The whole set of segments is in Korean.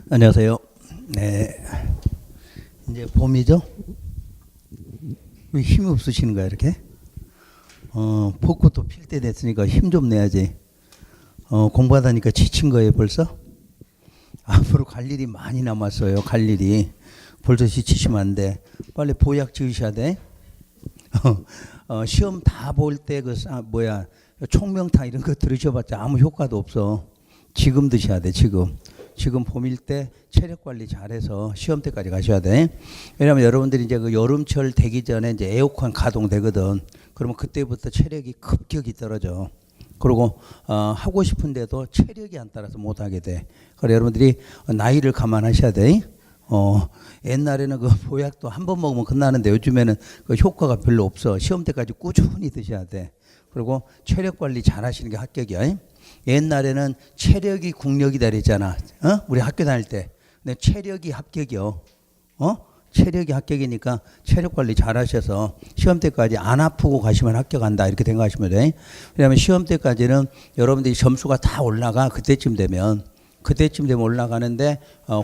안녕하세요. 네, 이제 봄이죠? 왜 힘이 없으시는 거야 이렇게? 벚꽃도 필 때 됐으니까 힘 좀 내야지. 공부하다니까 지친 거예요 벌써? 앞으로 갈 일이 많이 남았어요. 갈 일이. 벌써 지치시면 안 돼. 빨리 보약 지으셔야 돼. 시험 다 볼 때 총명타 이런 거 들으셔봤자 아무 효과도 없어. 지금 드셔야 돼. 지금 봄일 때 체력 관리 잘해서 시험 때까지 가셔야 돼. 왜냐하면 여러분들이 이제 그 여름철 되기 전에 이제 에어컨 가동되거든. 그러면 그때부터 체력이 급격히 떨어져. 그리고 하고 싶은데도 체력이 안 따라서 못 하게 돼. 그래서 여러분들이 나이를 감안하셔야 돼. 옛날에는 그 보약도 한 번 먹으면 끝나는데 요즘에는 그 효과가 별로 없어. 시험 때까지 꾸준히 드셔야 돼. 그리고 체력 관리 잘 하시는 게 합격이야. 옛날에는 체력이 국력이다 그랬잖아. 우리 학교 다닐 때. 근데 체력이 합격이요. 체력이 합격이니까 체력 관리 잘 하셔서 시험 때까지 안 아프고 가시면 합격한다 이렇게 생각하시면 돼. 왜냐하면 시험 때까지는 여러분들이 점수가 다 올라가. 그때쯤 되면 올라가는데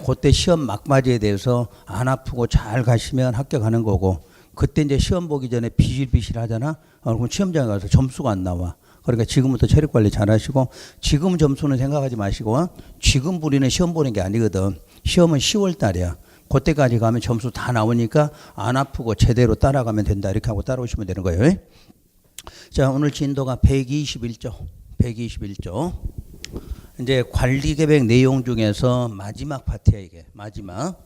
그때 시험 막바지에 대해서 안 아프고 잘 가시면 합격하는 거고, 그때 이제 시험 보기 전에 비실비실 하잖아. 그럼 시험장에 가서 점수가 안 나와. 그러니까 지금부터 체력 관리 잘 하시고, 지금 점수는 생각하지 마시고, 지금 우리는 시험 보는 게 아니거든. 시험은 10월 달이야. 그때까지 가면 점수 다 나오니까 안 아프고 제대로 따라가면 된다. 이렇게 하고 따라오시면 되는 거예요. 자, 오늘 진도가 121조. 이제 관리 계획 내용 중에서 마지막 파트야, 이게. 마지막.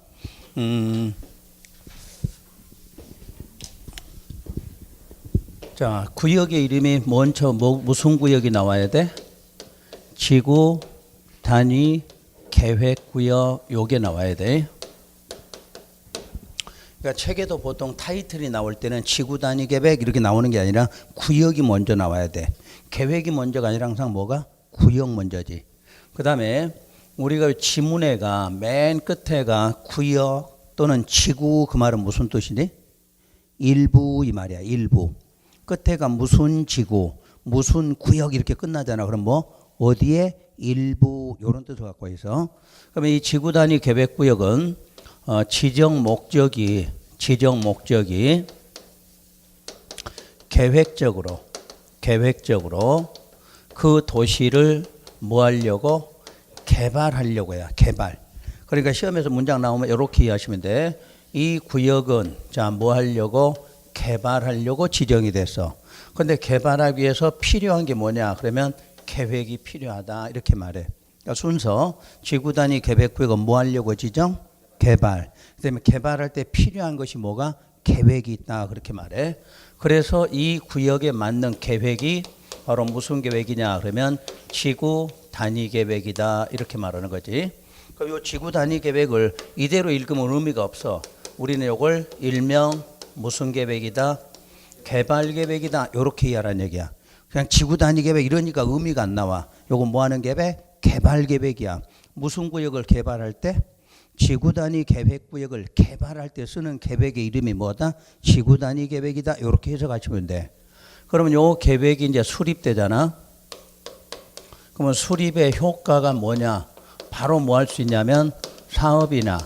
자, 구역의 이름이 무슨 구역이 나와야 돼? 지구 단위 계획 구역, 요게 나와야 돼. 그러니까 책에도 보통 타이틀이 나올 때는 지구 단위 계획 이렇게 나오는 게 아니라 구역이 먼저 나와야 돼. 계획이 먼저가 아니라 항상 뭐가? 구역 먼저지. 그 다음에 우리가 지문에가 맨 끝에가 구역 또는 지구, 그 말은 무슨 뜻이니? 일부 이 말이야. 일부. 끝에가 무슨 지구, 무슨 구역 이렇게 끝나잖아. 그럼 뭐 어디에 일부 이런 뜻을 갖고 있어. 그러면 이 지구 단위 계획 구역은 지정 목적이 계획적으로 그 도시를 뭐 하려고? 개발하려고 해요. 개발. 그러니까 시험에서 문장 나오면 이렇게 이해하시면 돼. 이 구역은 자, 뭐 하려고? 개발하려고 지정이 됐어. 근데 개발하기 위해서 필요한 게 뭐냐? 그러면 계획이 필요하다. 이렇게 말해. 그러니까 순서 지구 단위 계획 구역은 뭐 하려고 지정? 개발. 그다음에 개발할 때 필요한 것이 뭐가? 계획이 있다. 그렇게 말해. 그래서 이 구역에 맞는 계획이 바로 무슨 계획이냐? 그러면 지구 단위 계획이다. 이렇게 말하는 거지. 그럼 이 지구 단위 계획을 이대로 읽으면 의미가 없어. 우리는 이걸 일명 무슨 계획이다? 개발 계획이다. 이렇게 이해하라는 얘기야. 그냥 지구 단위 계획 이러니까 의미가 안 나와. 요거 뭐 하는 계획? 개발 계획이야. 무슨 구역을 개발할 때? 지구 단위 계획 구역을 개발할 때 쓰는 계획의 이름이 뭐다? 지구 단위 계획이다. 이렇게 해석하시면 돼. 그러면 요 계획이 이제 수립되잖아. 그러면 수립의 효과가 뭐냐? 바로 뭐 할 수 있냐면 사업이나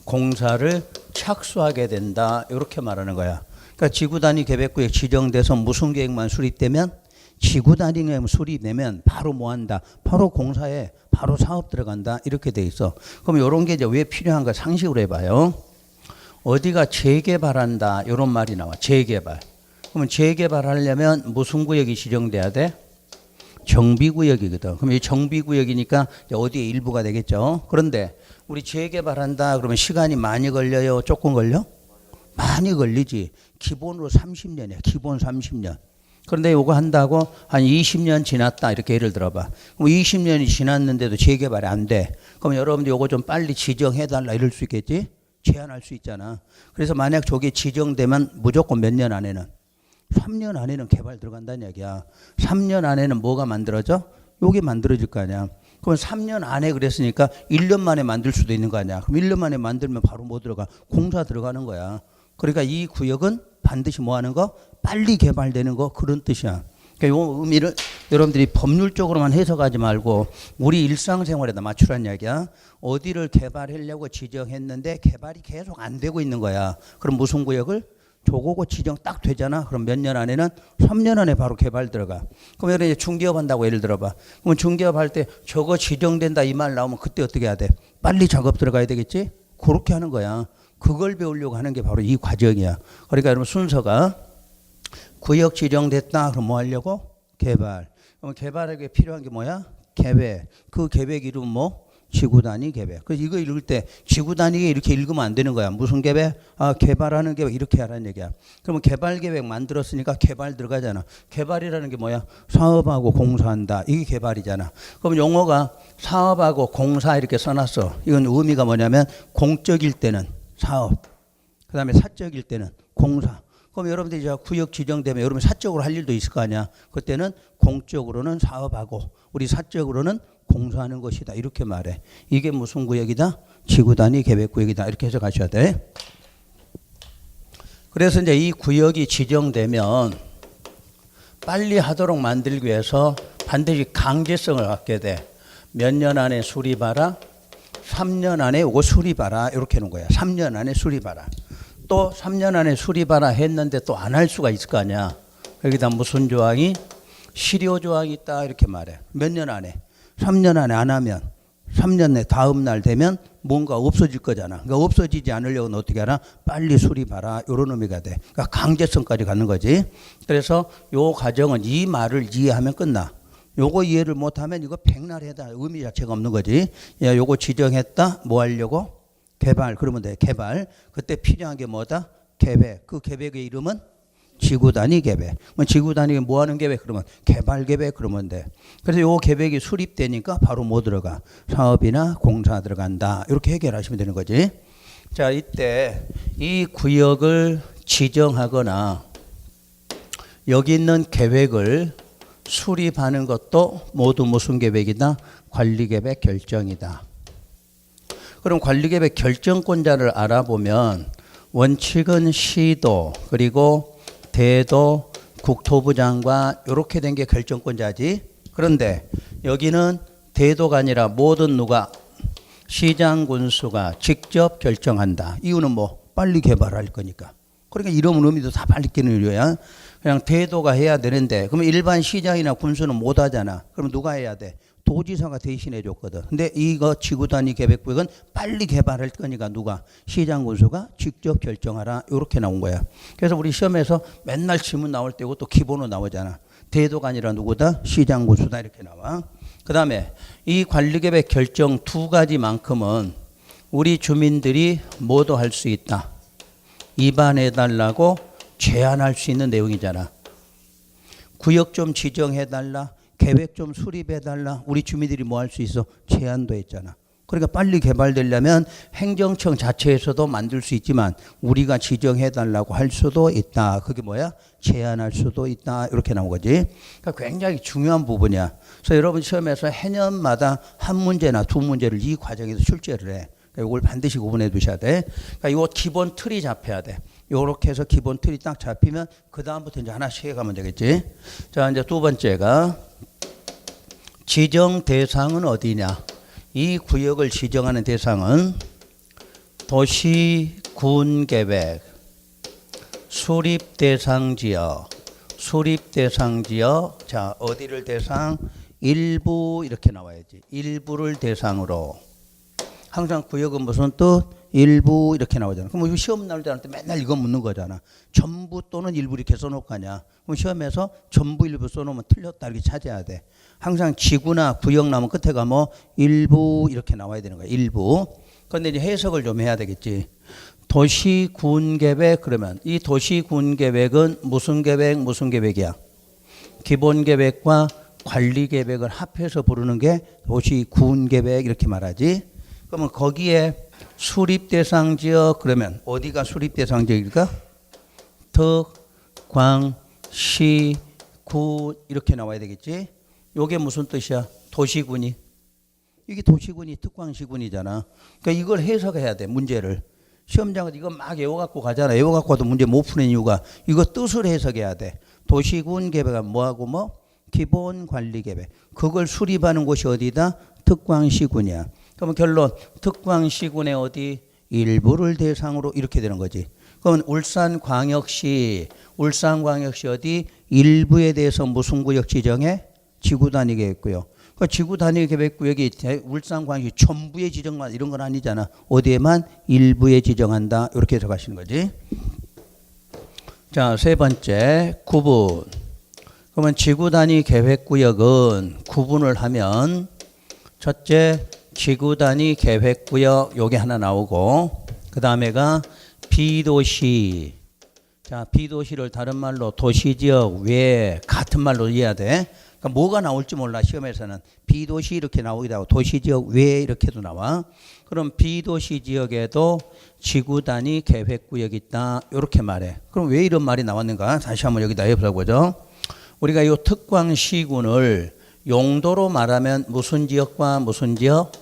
공사를 착수하게 된다. 이렇게 말하는 거야. 그러니까 지구 단위 계획 구역 지정돼서 무슨 계획만 수립되면, 지구 단위 계획 수립되면 바로 뭐 한다? 바로 공사에 바로 사업 들어간다. 이렇게 돼 있어. 그럼 이런 게 이제 왜 필요한가 상식으로 해봐요. 어디가 재개발한다. 이런 말이 나와. 재개발. 그러면 재개발하려면 무슨 구역이 지정돼야 돼? 정비구역이거든. 그럼 이 정비구역이니까 어디에 일부가 되겠죠. 그런데 우리 재개발한다 그러면 시간이 많이 걸려요? 조금 걸려? 많이 걸리지. 기본으로 30년이야. 기본 30년. 그런데 이거 한다고 한 20년 지났다. 이렇게 예를 들어봐. 그럼 20년이 지났는데도 재개발이 안 돼. 그럼 여러분들 이거 좀 빨리 지정해달라 이럴 수 있겠지? 제한할 수 있잖아. 그래서 만약 저게 지정되면 무조건 몇 년 안에는? 3년 안에는 개발 들어간다는 얘기야. 3년 안에는 뭐가 만들어져? 요게 만들어질 거 아니야. 그럼 3년 안에 그랬으니까 1년 만에 만들 수도 있는 거 아니야. 그럼 1년 만에 만들면 바로 뭐 들어가? 공사 들어가는 거야. 그러니까 이 구역은 반드시 뭐 하는 거? 빨리 개발되는 거, 그런 뜻이야. 그러니까 요 의미를 여러분들이 법률적으로만 해석하지 말고 우리 일상생활에다 맞추란 이야기야. 어디를 개발하려고 지정했는데 개발이 계속 안 되고 있는 거야. 그럼 무슨 구역을? 조고고 지정 딱 되잖아. 그럼 몇 년 안에는 3년 안에 바로 개발 들어가. 그럼 예를 들어 중개업 한다고 예를 들어봐. 그러면 중개업 할 때 저거 지정된다 이 말 나오면 그때 어떻게 해야 돼? 빨리 작업 들어가야 되겠지? 그렇게 하는 거야. 그걸 배우려고 하는 게 바로 이 과정이야. 그러니까 여러분 순서가 구역 지정됐다. 그럼 뭐 하려고? 개발. 그럼 개발하기 필요한 게 뭐야? 계획. 그 계획 이름 뭐? 지구단위 계획. 그래서 이거 읽을 때 지구단위에 이렇게 읽으면 안 되는 거야. 무슨 계획? 아, 개발하는 계획 이렇게 하라는 얘기야. 그러면 개발 계획 만들었으니까 개발 들어가잖아. 개발이라는 게 뭐야? 사업하고 공사한다. 이게 개발이잖아. 그럼 용어가 사업하고 공사 이렇게 써놨어. 이건 의미가 뭐냐면 공적일 때는 사업, 그 다음에 사적일 때는 공사. 그럼 여러분들이 이제 구역 지정되면 여러분 사적으로 할 일도 있을 거 아니야. 그때는 공적으로는 사업하고 우리 사적으로는 공사하는 것이다. 이렇게 말해. 이게 무슨 구역이다? 지구단위 계획구역이다. 이렇게 해서 가셔야 돼. 그래서 이제 이 구역이 지정되면 빨리 하도록 만들기 위해서 반드시 강제성을 갖게 돼. 몇 년 안에 수립하라? 3년 안에 이거 수립하라. 이렇게 해놓은 거야. 3년 안에 수립하라. 또 3년 안에 수립하라 했는데 또 안 할 수가 있을 거 아니야. 여기다 무슨 조항이? 실효 조항이 있다. 이렇게 말해. 몇 년 안에? 3년 안에 안 하면 3년 내 다음 날 되면 뭔가 없어질 거잖아. 그러니까 없어지지 않으려고 어떻게 하나? 빨리 수립하라. 이런 의미가 돼. 그러니까 강제성까지 갖는 거지. 그래서 요 과정은 이 말을 이해하면 끝나. 요거 이해를 못하면 이거 백날 해다 의미 자체가 없는 거지. 야, 요거 지정했다. 뭐 하려고? 개발. 그러면 돼. 개발. 그때 필요한 게 뭐다? 계획. 그 계획의 이름은 지구단위 계획. 지구 단위가 뭐 하는 계획? 그러면 개발 계획 그러면 돼. 그래서 요 계획이 수립되니까 바로 뭐 들어가? 사업이나 공사 들어간다. 이렇게 해결하시면 되는 거지. 자, 이때 이 구역을 지정하거나 여기 있는 계획을 수립하는 것도 모두 무슨 계획이다? 관리계획 결정이다. 그럼 관리계획 결정권자를 알아보면 원칙은 시도 그리고 대도, 국토부 장관 이렇게 된 게 결정권자지. 그런데 여기는 대도가 아니라 모든 누가? 시장 군수가 직접 결정한다. 이유는 뭐? 빨리 개발할 거니까. 그러니까 이런 의미도 다 빨리 끼는 이유야. 그냥 대도가 해야 되는데 그러면 일반 시장이나 군수는 못 하잖아. 그럼 누가 해야 돼? 도지사가 대신해 줬거든. 근데 이거 지구단위 계획구역은 빨리 개발할 거니까 누가? 시장 군수가 직접 결정하라. 이렇게 나온 거야. 그래서 우리 시험에서 맨날 지문 나올 때 이것도 기본으로 나오잖아. 대도가 아니라 누구다? 시장 군수다. 이렇게 나와. 그 다음에 이 관리계획 결정 두 가지만큼은 우리 주민들이 모두 할 수 있다. 입안해달라고 제안할 수 있는 내용이잖아. 구역 좀 지정해달라. 계획 좀 수립해달라. 우리 주민들이 뭐 할 수 있어? 제안도 했잖아. 그러니까 빨리 개발되려면 행정청 자체에서도 만들 수 있지만 우리가 지정해달라고 할 수도 있다. 그게 뭐야? 제안할 수도 있다. 이렇게 나온 거지. 그러니까 굉장히 중요한 부분이야. 그래서 여러분 시험에서 해년마다 한 문제나 두 문제를 이 과정에서 출제를 해. 그러니까 이걸 반드시 구분해 두셔야 돼. 그러니까 이거 기본 틀이 잡혀야 돼. 요렇게 해서 기본 틀이 딱 잡히면 그 다음부터 이제 하나씩 해가면 되겠지. 자, 이제 두 번째가 지정 대상은 어디냐? 이 구역을 지정하는 대상은 도시, 군 계획, 수립 대상 지역, 수립 대상 지역. 자, 어디를 대상? 일부 이렇게 나와야지. 일부를 대상으로. 항상 구역은 무슨 뜻? 일부 이렇게 나오잖아. 그럼 시험 나올 때 맨날 이거 묻는 거잖아. 전부 또는 일부 이렇게 써놓고 하냐. 그럼 시험에서 전부 일부 써놓으면 틀렸다 이렇게 찾아야 돼. 항상 지구나 구역 나오면 끝에 가면 일부 이렇게 나와야 되는 거야. 일부. 그런데 이제 해석을 좀 해야 되겠지. 도시군계획 그러면 이 도시군계획은 무슨 계획 무슨 계획이야? 기본계획과 관리계획을 합해서 부르는 게 도시군계획 이렇게 말하지. 그러면 거기에 수립대상지역 그러면 어디가 수립대상지역일까? 특, 광, 시, 군 이렇게 나와야 되겠지. 요게 무슨 뜻이야? 도시군이. 이게 도시군이 특광시군이잖아. 그러니까 이걸 해석해야 돼. 문제를. 시험장은 이거 막 외워갖고 가잖아. 외워갖고 와도 문제 못 푸는 이유가 이거 뜻을 해석해야 돼. 도시군 계획은 뭐하고 뭐? 기본관리계획. 그걸 수립하는 곳이 어디다? 특광시군이야. 그러면 결론 특광시군의 어디? 일부를 대상으로 이렇게 되는 거지. 그러면 울산광역시 어디? 일부에 대해서 무슨 구역 지정해? 지구단위 계획구역. 그 지구단위 계획구역이 울산광역시 전부에 지정만 이런 건 아니잖아. 어디에만? 일부에 지정한다. 이렇게 해서 가시는 거지. 자, 세 번째 구분. 그러면 지구단위 계획구역은 구분을 하면 첫째 지구단위 계획구역 요게 하나 나오고 그 다음에가 비도시. 자, 비도시를 다른 말로 도시지역 외 같은 말로 이해해야 돼. 그러니까 뭐가 나올지 몰라. 시험에서는 비도시 이렇게 나오기도 하고 도시지역 외 이렇게도 나와. 그럼 비도시 지역에도 지구단위 계획구역이 있다. 이렇게 말해. 그럼 왜 이런 말이 나왔는가? 다시 한번 여기다 해보자고죠. 우리가 이 특광시군을 용도로 말하면 무슨 지역과 무슨 지역?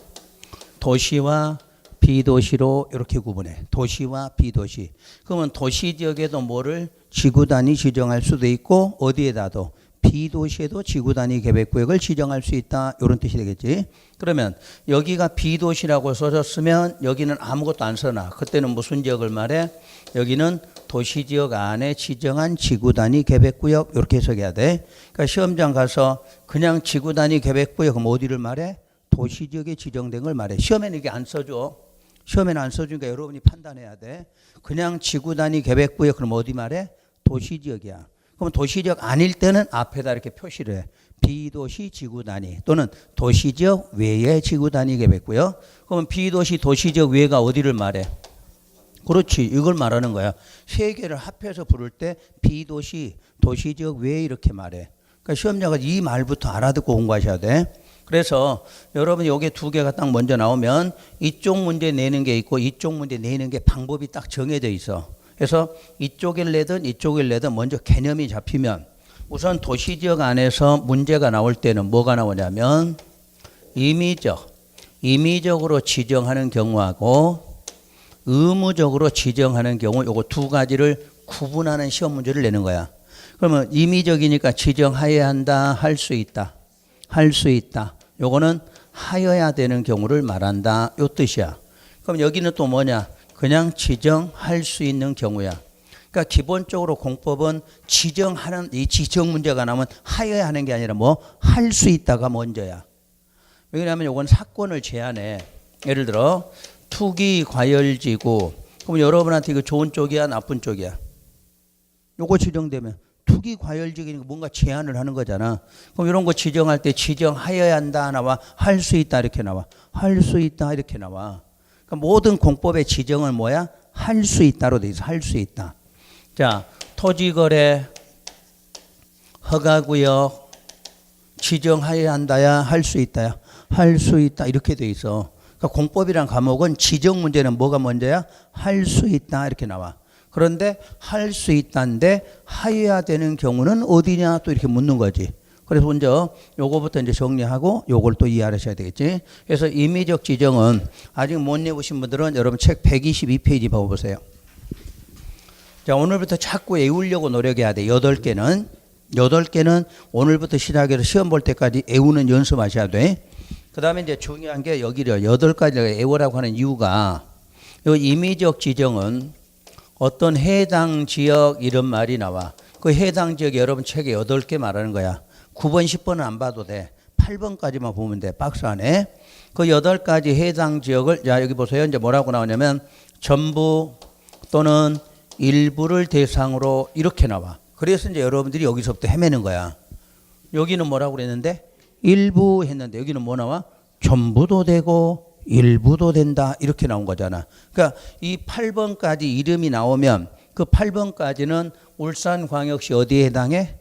도시와 비도시로 이렇게 구분해. 도시와 비도시. 그러면 도시 지역에도 뭐를 지구단위 지정할 수도 있고 어디에다도 비도시에도 지구단위 계획구역을 지정할 수 있다. 이런 뜻이 되겠지. 그러면 여기가 비도시라고 써졌으면 여기는 아무것도 안 써놔. 그때는 무슨 지역을 말해? 여기는 도시지역 안에 지정한 지구단위 계획구역 이렇게 해석해야 돼. 그러니까 시험장 가서 그냥 지구단위 계획구역 그럼 어디를 말해? 도시지역에 지정된 걸 말해. 시험에는 이게 안 써줘. 시험에는 안 써주니까 여러분이 판단해야 돼. 그냥 지구단위 계획구역 그럼 어디 말해? 도시지역이야. 그럼 도시지역 아닐 때는 앞에다 이렇게 표시를 해. 비도시 지구단위 또는 도시지역 외의 지구단위 계획구역. 그러면 비도시 도시지역 외가 어디를 말해? 그렇지. 이걸 말하는 거야. 세 개를 합해서 부를 때 비도시 도시지역 외 이렇게 말해. 그러니까 시험자가 이 말부터 알아듣고 공부하셔야 돼. 그래서 여러분 여기 두 개가 딱 먼저 나오면 이쪽 문제 내는 게 있고 이쪽 문제 내는 게 방법이 딱 정해져 있어. 그래서 이쪽을 내든 이쪽을 내든 먼저 개념이 잡히면 우선 도시지역 안에서 문제가 나올 때는 뭐가 나오냐면 임의적으로 지정하는 경우하고 의무적으로 지정하는 경우 요거 두 가지를 구분하는 시험 문제를 내는 거야. 그러면 임의적이니까 지정하여야 한다, 할 수 있다. 할 수 있다. 요거는 하여야 되는 경우를 말한다. 요 뜻이야. 그럼 여기는 또 뭐냐? 그냥 지정할 수 있는 경우야. 그러니까 기본적으로 공법은 지정하는 이 지정 문제가 나오면 하여야 하는 게 아니라 뭐 할 수 있다가 먼저야. 왜냐하면 요건 사건을 제한해. 예를 들어 투기 과열지구. 그럼 여러분한테 이거 좋은 쪽이야, 나쁜 쪽이야? 요거 지정되면 투기 과열지구니까 뭔가 제한을 하는 거잖아. 그럼 이런 거 지정할 때 지정하여야 한다 나와, 할 수 있다 이렇게 나와, 할 수 있다 이렇게 나와. 그러니까 모든 공법의 지정은 뭐야? 할 수 있다로 돼 있어. 할 수 있다. 자, 토지거래, 허가구역 지정하여야 한다야, 할 수 있다야, 할 수 있다 이렇게 돼 있어. 그러니까 공법이란 과목은 지정 문제는 뭐가 먼저야? 할 수 있다 이렇게 나와. 그런데 할 수 있다인데 하여야 되는 경우는 어디냐 또 이렇게 묻는 거지. 그래서 먼저 요거부터 이제 정리하고 요걸 또 이해하셔야 되겠지. 그래서 임의적 지정은 아직 못 내보신 분들은 여러분 책 122페이지 봐보세요. 자, 오늘부터 자꾸 외우려고 노력해야 돼. 8개는 오늘부터 시작해서 시험 볼 때까지 외우는 연습하셔야 돼. 그 다음에 이제 중요한 게 여기를 8가지를 외우라고 하는 이유가 요 임의적 지정은 어떤 해당 지역 이런 말이 나와. 그 해당 지역 여러분 책에 8개 말하는 거야. 9번, 10번은 안 봐도 돼. 8번까지만 보면 돼. 박스 안에. 그 8가지 해당 지역을, 자, 여기 보세요. 이제 뭐라고 나오냐면 전부 또는 일부를 대상으로 이렇게 나와. 그래서 이제 여러분들이 여기서부터 헤매는 거야. 여기는 뭐라고 그랬는데? 일부 했는데 여기는 뭐 나와? 전부도 되고 일부도 된다. 이렇게 나온 거잖아. 그러니까 이 8번까지 이름이 나오면 그 8번까지는 울산광역시 어디에 해당해?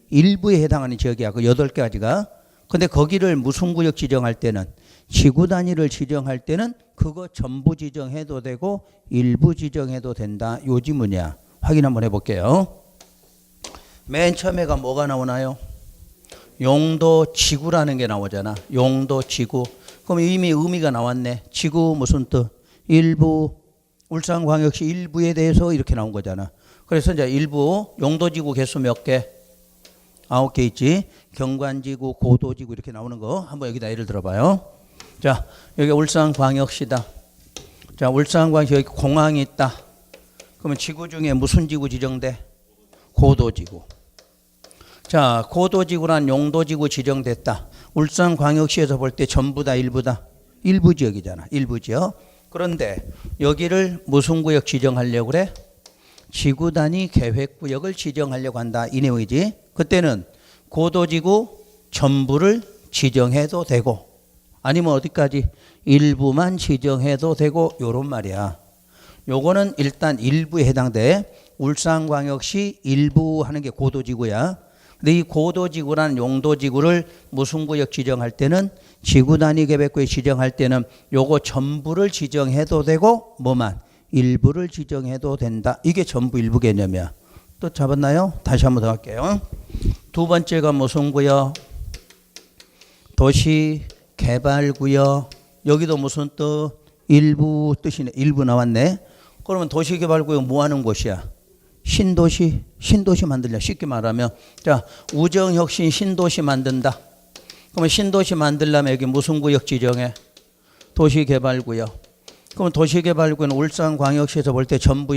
일부에 해당하는 지역이야. 그 8가지가. 근데 거기를 무슨 구역 지정할 때는 지구 단위를 지정할 때는 그거 전부 지정해도 되고 일부 지정해도 된다. 요 지문이야. 확인 한번 해볼게요. 맨 처음에가 뭐가 나오나요? 용도 지구라는 게 나오잖아. 용도 지구. 그럼 이미 의미가 나왔네. 지구 무슨 뜻? 일부. 울산광역시 일부에 대해서 이렇게 나온 거잖아. 그래서 이제 일부 용도지구 개수 몇 개? 9개 있지. 경관지구, 고도지구 이렇게 나오는 거 한번 여기다 예를 들어봐요. 자, 여기 울산광역시다. 자, 울산광역시 여기 공항이 있다. 그러면 지구 중에 무슨 지구 지정돼? 고도지구. 자, 고도지구란 용도지구 지정됐다. 울산광역시에서 볼 때 전부 다 일부다. 일부 지역이잖아. 일부 지역. 그런데 여기를 무슨 구역 지정하려고 그래? 지구 단위 계획구역을 지정하려고 한다. 이 내용이지. 그때는 고도지구 전부를 지정해도 되고 아니면 어디까지? 일부만 지정해도 되고 요런 말이야. 요거는 일단 일부에 해당돼. 울산광역시 일부 하는 게 고도지구야. 근데 이 고도지구라는 용도지구를 무슨 구역 지정할 때는 지구 단위 계획구역 지정할 때는 요거 전부를 지정해도 되고 뭐만? 일부를 지정해도 된다. 이게 전부 일부 개념이야. 또 잡았나요? 다시 한번 더 할게요. 두 번째가 무슨 구역? 도시개발구역. 여기도 무슨 뜻? 일부 뜻이네. 일부 나왔네. 그러면 도시개발구역 뭐 하는 곳이야? 신도시. 신도시 만들려. 쉽게 말하면 자, 우정혁신 신도시 만든다. 그러면 신도시 만들려면 여기 무슨 구역 지정해? 도시개발구역. 그럼 도시개발구역은 울산광역시에서 볼 때 전부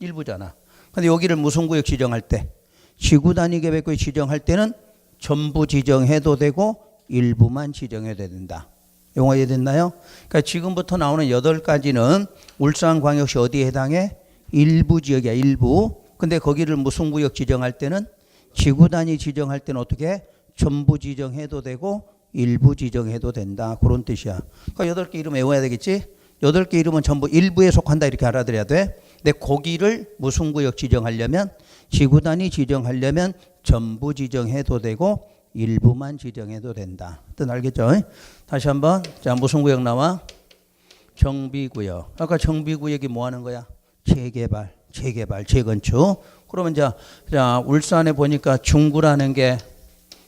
일부잖아. 근데 여기를 무슨 구역 지정할 때? 지구단위 계획구역 지정할 때는 전부 지정해도 되고 일부만 지정해도 된다. 용어 이해됐나요? 그러니까 지금부터 나오는 8가지는 울산광역시 어디에 해당해? 일부 지역이야. 일부. 근데 거기를 무슨 구역 지정할 때는 지구단위 지정할 때는 어떻게? 전부 지정해도 되고 일부 지정해도 된다. 그런 뜻이야. 그러니까 8개 이름 외워야 되겠지? 8개 이름은 전부 일부에 속한다 이렇게 알아들어야 돼. 근데 거기를 무슨 구역 지정하려면 지구 단위 지정하려면 전부 지정해도 되고 일부만 지정해도 된다. 뜻 알겠죠? 다시 한번. 자, 무슨 구역 나와? 정비구역. 아까 정비구역이 뭐 하는 거야? 재개발, 재건축. 그러면 자, 울산에 보니까 중구라는 게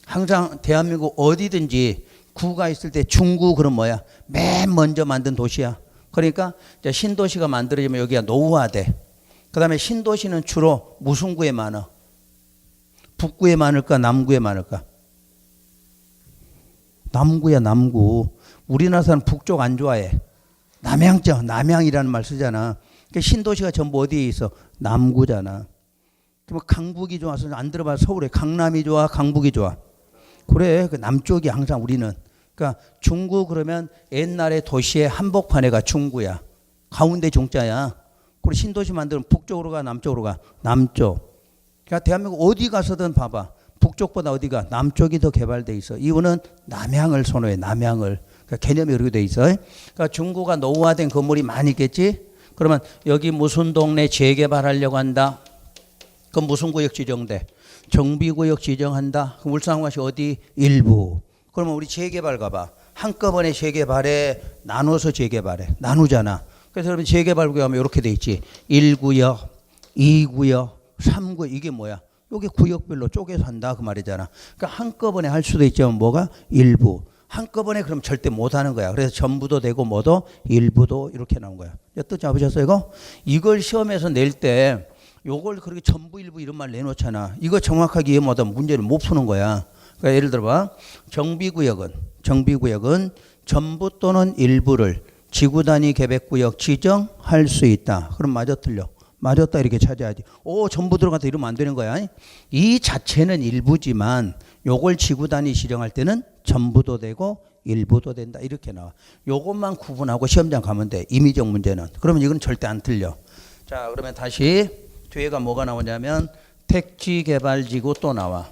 항상 대한민국 어디든지 구가 있을 때 중구 그럼 뭐야? 맨 먼저 만든 도시야. 그러니까 신도시가 만들어지면 여기가 노후화돼. 그 다음에 신도시는 주로 무슨 구에 많아? 북구에 많을까? 남구에 많을까? 남구야. 남구. 우리나라 사람 북쪽 안 좋아해. 남양죠. 남양이라는 말 쓰잖아. 그러니까 신도시가 전부 어디에 있어? 남구잖아. 그럼 강북이 좋아서 안 들어봐. 서울에 강남이 좋아? 강북이 좋아? 그래, 그 남쪽이 항상 우리는. 그러니까 중구 그러면 옛날에 도시의 한복판에가 중구야. 가운데 중자야. 그리고 신도시 만들면 북쪽으로 가, 남쪽으로 가? 남쪽. 그러니까 대한민국 어디 가서든 봐봐. 북쪽보다 어디가? 남쪽이 더 개발돼 있어. 이유는 남향을 선호해. 남향을. 그러니까 개념이 그렇게 돼 있어. 그러니까 중구가 노후화된 건물이 많이 있겠지. 그러면 여기 무슨 동네 재개발하려고 한다. 그럼 무슨 구역 지정돼? 정비구역 지정한다. 그럼 울산광역시 어디? 일부. 그러면 우리 재개발 가봐. 한꺼번에 재개발해. 나눠서 재개발해. 나누잖아. 그래서 여러분 재개발구역 하면 이렇게 돼 있지. 1구역, 2구역, 3구역. 이게 뭐야? 이게 구역별로 쪼개서 한다 그 말이잖아. 그러니까 한꺼번에 할 수도 있지만 뭐가? 일부. 한꺼번에 그럼 절대 못 하는 거야. 그래서 전부도 되고 뭐도 일부도 이렇게 나온 거야. 뜻 잡으셨어요 이거? 이걸 시험에서 낼 때 요걸 그렇게 전부 일부 이런 말 내놓잖아. 이거 정확하게 이해 못하면 문제를 못 푸는 거야. 그러니까 예를 들어봐. 정비구역은 전부 또는 일부를 지구 단위 계획구역 지정할 수 있다. 그럼 맞아 틀려? 맞았다 이렇게 찾아야지. 전부 들어갔다 이러면 안 되는 거야. 이 자체는 일부지만 요걸 지구 단위 지정할 때는 전부도 되고 일부도 된다 이렇게 나와. 요것만 구분하고 시험장 가면 돼. 임의적 문제는. 그러면 이건 절대 안 틀려. 자, 그러면 다시 뒤에가 뭐가 나오냐면 택지개발지구 또 나와.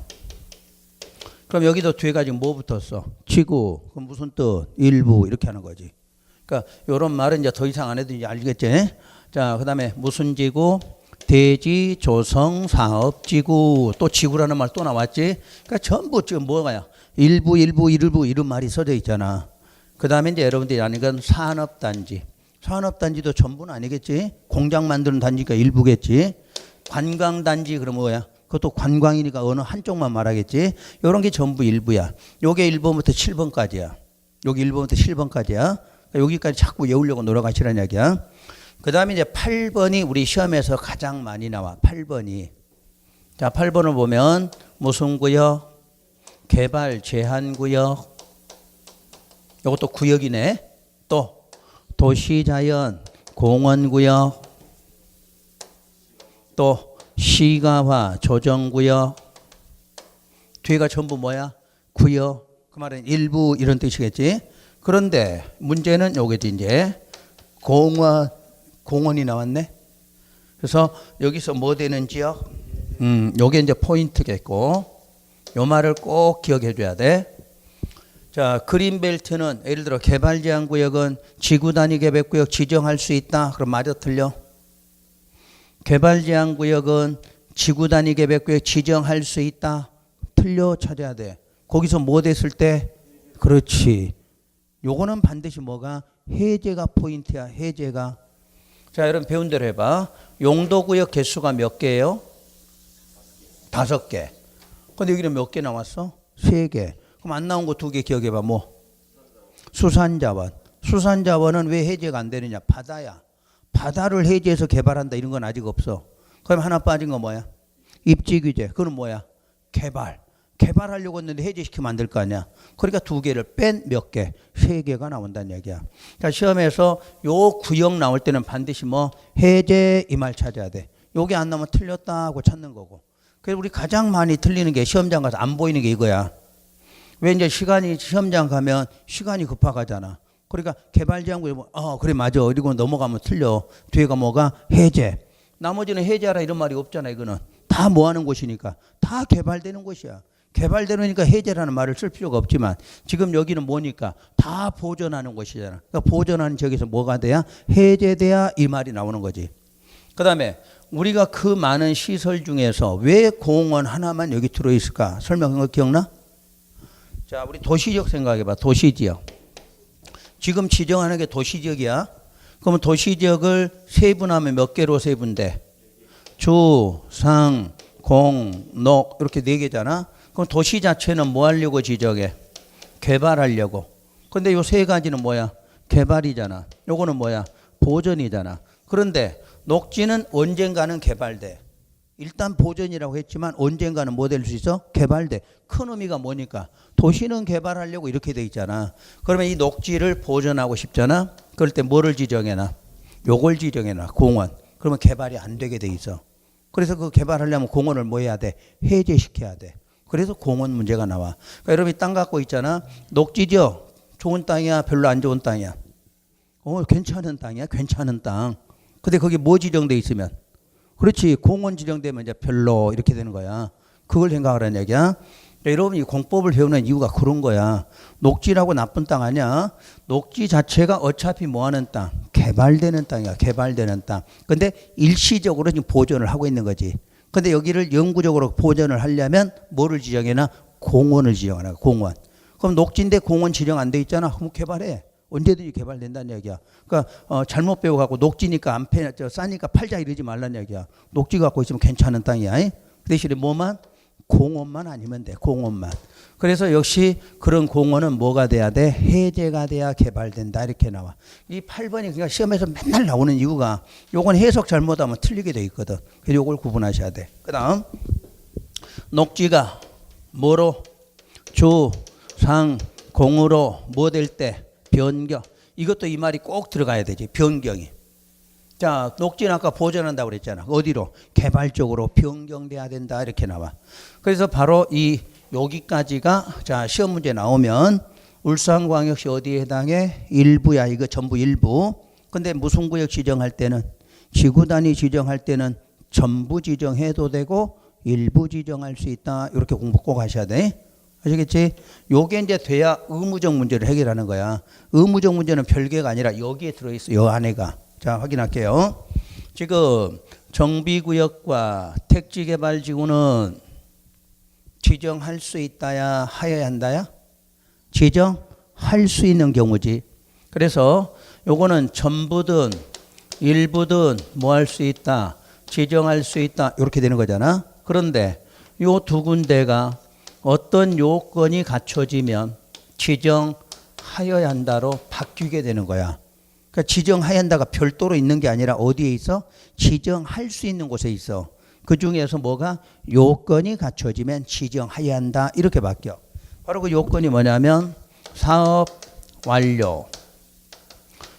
그럼 여기도 뒤에가 지금 뭐 붙었어? 지구. 그럼 무슨 뜻? 일부 이렇게 하는 거지. 그러니까 이런 말은 이제 더 이상 안 해도 이제 알겠지? 자, 그 다음에 무슨 지구? 대지 조성 사업지구. 또 지구라는 말 또 나왔지? 그러니까 전부 지금 뭐가야? 일부 이런 말이 써져 있잖아. 그 다음에 이제 여러분들이 아는 건 산업단지. 산업단지도 전부는 아니겠지? 공장 만드는 단지가 일부겠지? 관광단지 그럼 뭐야? 그것도 관광이니까 어느 한쪽만 말하겠지? 이런 게 전부 일부야. 요게 1번부터 7번까지야. 여기 1번부터 7번까지야. 여기까지 자꾸 외우려고 노력하시라는 이야기야. 그 다음에 이제 8번이 우리 시험에서 가장 많이 나와. 8번이. 자, 8번을 보면 무슨 구역? 개발 제한 구역. 이것도 구역이네. 또 도시자연 공원 구역. 또 시가화 조정 구역. 뒤가 전부 뭐야? 구역. 그 말은 일부 이런 뜻이겠지. 그런데 문제는 요게지 이제 공원이 나왔네. 그래서 여기서 뭐 되는 지역? 요게 이제 포인트겠고, 요 말을 꼭 기억해 줘야 돼. 자, 그린벨트는 예를 들어 개발 제한 구역은 지구 단위 계획 구역 지정할 수 있다. 그럼 맞아 틀려? 개발 제한 구역은 지구 단위 계획 구역 지정할 수 있다. 틀려 찾아야 돼. 거기서 뭐 됐을 때? 그렇지. 요거는 반드시 뭐가? 해제가 포인트야. 해제가. 자, 여러분 배운 대로 해봐. 용도구역 개수가 몇 개예요? 5개. 근데 여기는 몇 개 나왔어? 3개. 그럼 안 나온 거 2개 기억해봐. 뭐? 수산자원. 수산자원은 왜 해제가 안 되느냐? 바다야. 바다를 해제해서 개발한다 이런 건 아직 없어. 그럼 하나 빠진 거 뭐야? 입지규제. 그건 뭐야? 개발. 개발하려고 했는데 해제시키면 안 될 거 아니야. 그러니까 2개를 뺀 몇 개? 3개가 나온다는 얘기야. 자, 시험에서 요 구역 나올 때는 반드시 뭐? 해제 이 말 찾아야 돼. 요게 안 나오면 틀렸다고 찾는 거고. 그래서 우리 가장 많이 틀리는 게 시험장 가서 안 보이는 게 이거야. 왜 이제 시험장 가면 시간이 급하가잖아. 그러니까 개발 제한구역 그래 맞아. 이러고 넘어가면 틀려. 뒤에가 뭐가? 해제. 나머지는 해제하라 이런 말이 없잖아. 이거는 다 뭐 하는 곳이니까. 다 개발되는 곳이야. 개발되니까 해제라는 말을 쓸 필요가 없지만 지금 여기는 뭐니까 다 보존하는 곳이잖아. 그러니까 보존하는 지역에서 뭐가 돼야? 해제돼야 이 말이 나오는 거지. 그 다음에 우리가 그 많은 시설 중에서 왜 공원 하나만 여기 들어있을까? 설명한 거 기억나? 자, 우리 도시지역 생각해봐. 도시지역. 지금 지정하는 게 도시지역이야. 그러면 도시지역을 세분하면 몇 개로 세분돼? 주, 상, 공, 녹 이렇게 4개잖아. 그럼 도시 자체는 뭐 하려고 지정해? 개발하려고. 근데 요 3가지는 뭐야? 개발이잖아. 요거는 뭐야? 보존이잖아. 그런데 녹지는 언젠가는 개발돼. 일단 보존이라고 했지만 언젠가는 뭐 될 수 있어? 개발돼. 큰 의미가 뭐니까? 도시는 개발하려고 이렇게 돼 있잖아. 그러면 이 녹지를 보존하고 싶잖아. 그럴 때 뭐를 지정해놔? 요걸 지정해놔. 공원. 그러면 개발이 안 되게 돼 있어. 그래서 그 개발하려면 공원을 뭐 해야 돼? 해제시켜야 돼. 그래서 공원 문제가 나와. 그러니까 여러분이 땅 갖고 있잖아. 녹지죠? 좋은 땅이야? 별로 안 좋은 땅이야? 괜찮은 땅이야? 괜찮은 땅. 근데 거기 뭐 지정돼 있으면? 그렇지. 공원 지정되면 이제 별로 이렇게 되는 거야. 그걸 생각하라는 얘기야. 그러니까 여러분이 공법을 배우는 이유가 그런 거야. 녹지라고 나쁜 땅 아니야. 녹지 자체가 어차피 뭐 하는 땅? 개발되는 땅이야. 개발되는 땅. 근데 일시적으로 지금 보존을 하고 있는 거지. 근데 여기를 영구적으로 보존을 하려면 뭐를 지정해놔? 공원을 지정하라. 공원. 그럼 녹지인데 공원 지정 안 돼 있잖아. 그럼 개발해. 언제든지 개발된다는 얘기야. 그러니까 잘못 배워갖고 녹지니까 안 패, 싸니까 팔자 이러지 말라는 얘기야. 녹지 갖고 있으면 괜찮은 땅이야. 그 대신에 뭐만? 공원만 아니면 돼. 공원만. 그래서 역시 그런 공원은 뭐가 돼야 돼? 해제가 돼야 개발된다. 이렇게 나와. 이 8번이 그러니까 시험에서 맨날 나오는 이유가 요건 해석 잘못하면 틀리게 돼 있거든. 그래서 요걸 구분하셔야 돼. 그 다음 녹지가 뭐로? 주, 상, 공으로 뭐 될 때? 변경. 이것도 이 말이 꼭 들어가야 되지. 변경이. 자, 녹지는 아까 보존한다고 그랬잖아. 어디로? 개발적으로 변경돼야 된다. 이렇게 나와. 그래서 바로 이 여기까지가 자, 시험 문제 나오면 울산광역시 어디에 해당해? 일부야. 이거 전부 일부. 근데 무슨 구역 지정할 때는 지구 단위 지정할 때는 전부 지정해도 되고 일부 지정할 수 있다. 이렇게 공부 꼭 하셔야 돼. 아시겠지? 요게 이제 돼야 의무적 문제를 해결하는 거야. 의무적 문제는 별개가 아니라 여기에 들어있어. 요 안에가. 자, 확인할게요. 지금 정비구역과 택지개발지구는 지정할 수 있다야 하여야 한다야? 지정할 수 있는 경우지. 그래서 요거는 전부든 일부든 뭐 할 수 있다? 지정할 수 있다. 이렇게 되는 거잖아. 그런데 요 2군데가 어떤 요건이 갖춰지면 지정하여야 한다로 바뀌게 되는 거야. 그러니까 지정하여야 한다가 별도로 있는 게 아니라 어디에 있어? 지정할 수 있는 곳에 있어. 그 중에서 뭐가 요건이 갖춰지면 지정하여야 한다. 이렇게 바뀌어. 바로 그 요건이 뭐냐면 사업 완료.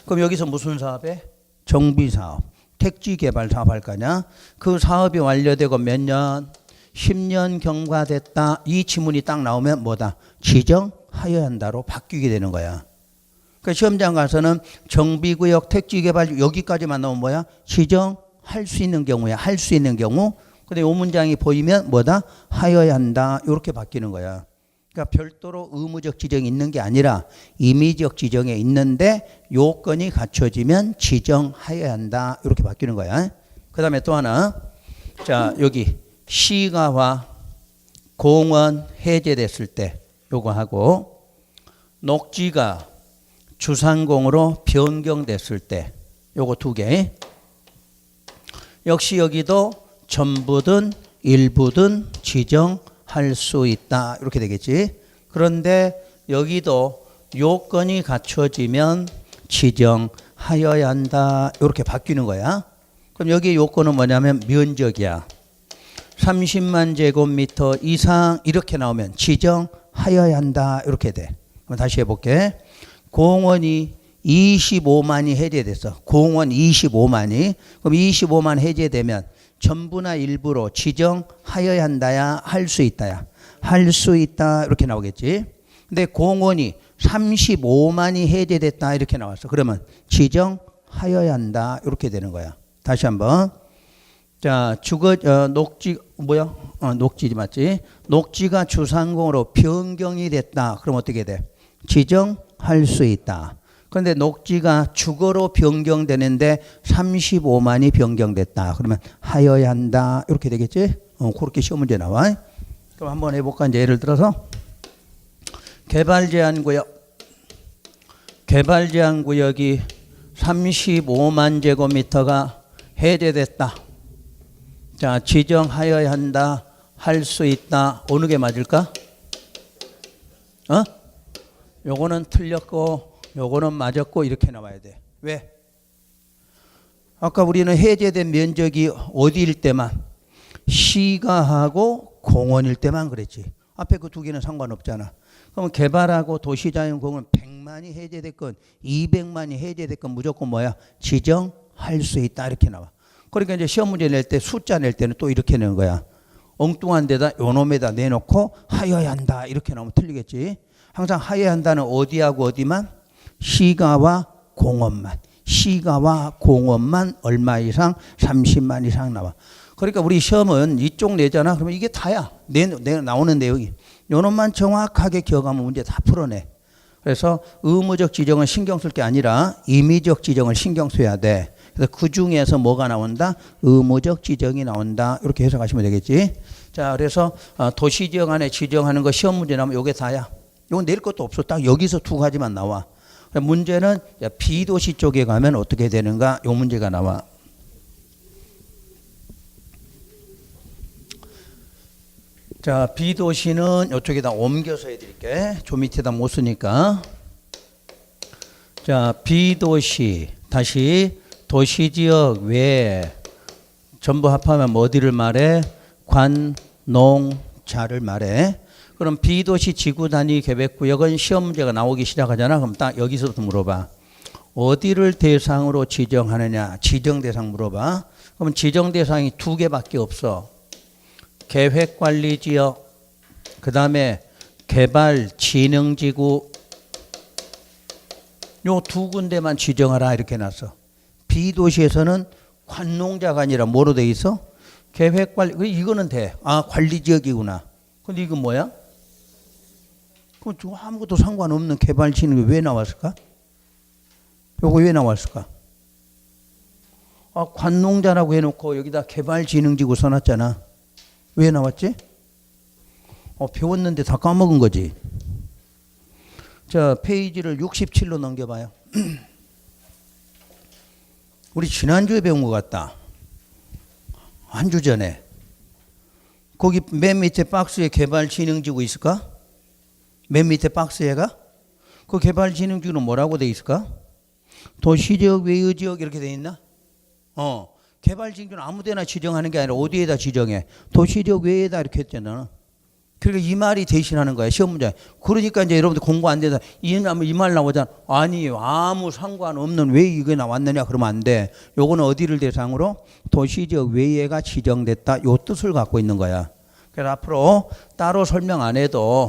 그럼 여기서 무슨 사업에? 정비사업, 택지개발 사업 할 거냐? 그 사업이 완료되고 몇 년? 10년 경과됐다. 이 지문이 딱 나오면 뭐다? 지정하여야 한다로 바뀌게 되는 거야. 그러니까 시험장 가서는 정비구역 택지개발 여기까지만 나오면 뭐야? 지정할 수 있는 경우야. 할 수 있는 경우. 근데 이 문장이 보이면 뭐다? 하여야 한다. 이렇게 바뀌는 거야. 그러니까 별도로 의무적 지정이 있는 게 아니라 임의적 지정에 있는데 요건이 갖춰지면 지정하여야 한다. 이렇게 바뀌는 거야. 그 다음에 또 하나. 자, 여기 시가와 공원 해제됐을 때 요거 하고 녹지가 주상공으로 변경됐을 때 요거 두 개. 역시 여기도 전부든 일부든 지정할 수 있다. 이렇게 되겠지. 그런데 여기도 요건이 갖춰지면 지정하여야 한다. 이렇게 바뀌는 거야. 그럼 여기 요건은 뭐냐면 면적이야. 30만 제곱미터 이상 이렇게 나오면 지정하여야 한다. 이렇게 돼. 그럼 다시 해볼게. 공원이 25만이 해제됐어. 공원 25만이. 그럼 25만 해제되면 전부나 일부로 지정하여야 한다야, 할 수 있다야. 할 수 있다. 이렇게 나오겠지. 근데 공원이 35만이 해제됐다. 이렇게 나왔어. 그러면 지정하여야 한다. 이렇게 되는 거야. 다시 한번. 자, 녹지, 녹지지 맞지? 녹지가 주상공으로 변경이 됐다. 그럼 어떻게 돼? 지정할 수 있다. 그런데 녹지가 주거로 변경되는데 35만이 변경됐다. 그러면 하여야 한다. 이렇게 되겠지? 그렇게 시험 문제 나와. 그럼 한번 해볼까? 이제 예를 들어서 개발 제한 구역. 개발 제한 구역이 35만 제곱미터가 해제됐다. 자, 지정하여야 한다. 할 수 있다. 어느 게 맞을까? 요거는 틀렸고 요거는 맞았고 이렇게 나와야 돼. 왜? 아까 우리는 해제된 면적이 어디일 때만? 시가하고 공원일 때만 그랬지. 앞에 그 두 개는 상관없잖아. 그럼 개발하고 도시자연공원 100만이 해제됐건 200만이 해제됐건 무조건 뭐야? 지정할 수 있다. 이렇게 나와. 그러니까 이제 시험 문제 낼 때 숫자 낼 때는 또 이렇게 내는 거야. 엉뚱한 데다 요놈에다 내놓고 하여야 한다. 이렇게 나오면 틀리겠지. 항상 하여야 한다는 어디하고 어디만? 시가와 공원만. 시가와 공원만 얼마 이상? 30만 이상 나와. 그러니까 우리 시험은 이쪽 내잖아. 그러면 이게 다야. 나오는 내용이. 요놈만 정확하게 기억하면 문제 다 풀어내. 그래서 의무적 지정은 신경 쓸 게 아니라 임의적 지정을 신경 써야 돼. 그래서 그 중에서 뭐가 나온다? 의무적 지정이 나온다. 이렇게 해석하시면 되겠지. 자, 그래서 도시지역 안에 지정하는 거 시험 문제 나오면 요게 다야. 요건 낼 것도 없어. 딱 여기서 두 가지만 나와. 문제는 비도시 쪽에 가면 어떻게 되는가? 요 문제가 나와. 자, 비도시는 이쪽에다 옮겨서 해드릴게. 저 밑에다 못 쓰니까. 자, 비도시. 다시 도시지역 외에 전부 합하면 뭐 어디를 말해? 관, 농, 자를 말해. 그럼 비도시 지구 단위 계획구역은 시험 문제가 나오기 시작하잖아. 그럼 딱 여기서부터 물어봐. 어디를 대상으로 지정하느냐? 지정 대상 물어봐. 그럼 지정 대상이 두 개밖에 없어. 계획관리지역, 그 다음에 개발진흥지구, 요 두 군데만 지정하라 이렇게 놨어. 비도시에서는 관농자가 아니라 뭐로 돼 있어? 계획관리. 이거는 돼. 아, 관리지역이구나. 근데 이건 뭐야? 그럼 아무것도 상관없는 개발진흥이 왜 나왔을까? 요거 왜 나왔을까? 아, 관농자라고 해놓고 여기다 개발진흥지구 써놨잖아. 왜 나왔지? 배웠는데 다 까먹은 거지. 자, 페이지를 67로 넘겨봐요. 우리 지난주에 배운 것 같다. 한 주 전에. 거기 맨 밑에 박스에 개발진흥지구 있을까? 맨 밑에 박스에가? 그 개발진흥지구는 뭐라고 돼 있을까? 도시지역, 외유지역 이렇게 돼 있나? 개발 지능지구는 아무데나 지정하는 게 아니라 어디에다 지정해? 도시지역 외에다 이렇게 했잖아. 그러니까 이 말이 대신하는 거야 시험 문제. 그러니까 이제 여러분들 공부 안 돼서 이 말 나오잖아. 아니 아무 상관없는 왜 이게 나왔느냐 그러면 안 돼. 요거는 어디를 대상으로? 도시지역 외에가 지정됐다 요 뜻을 갖고 있는 거야. 그래서 앞으로 따로 설명 안 해도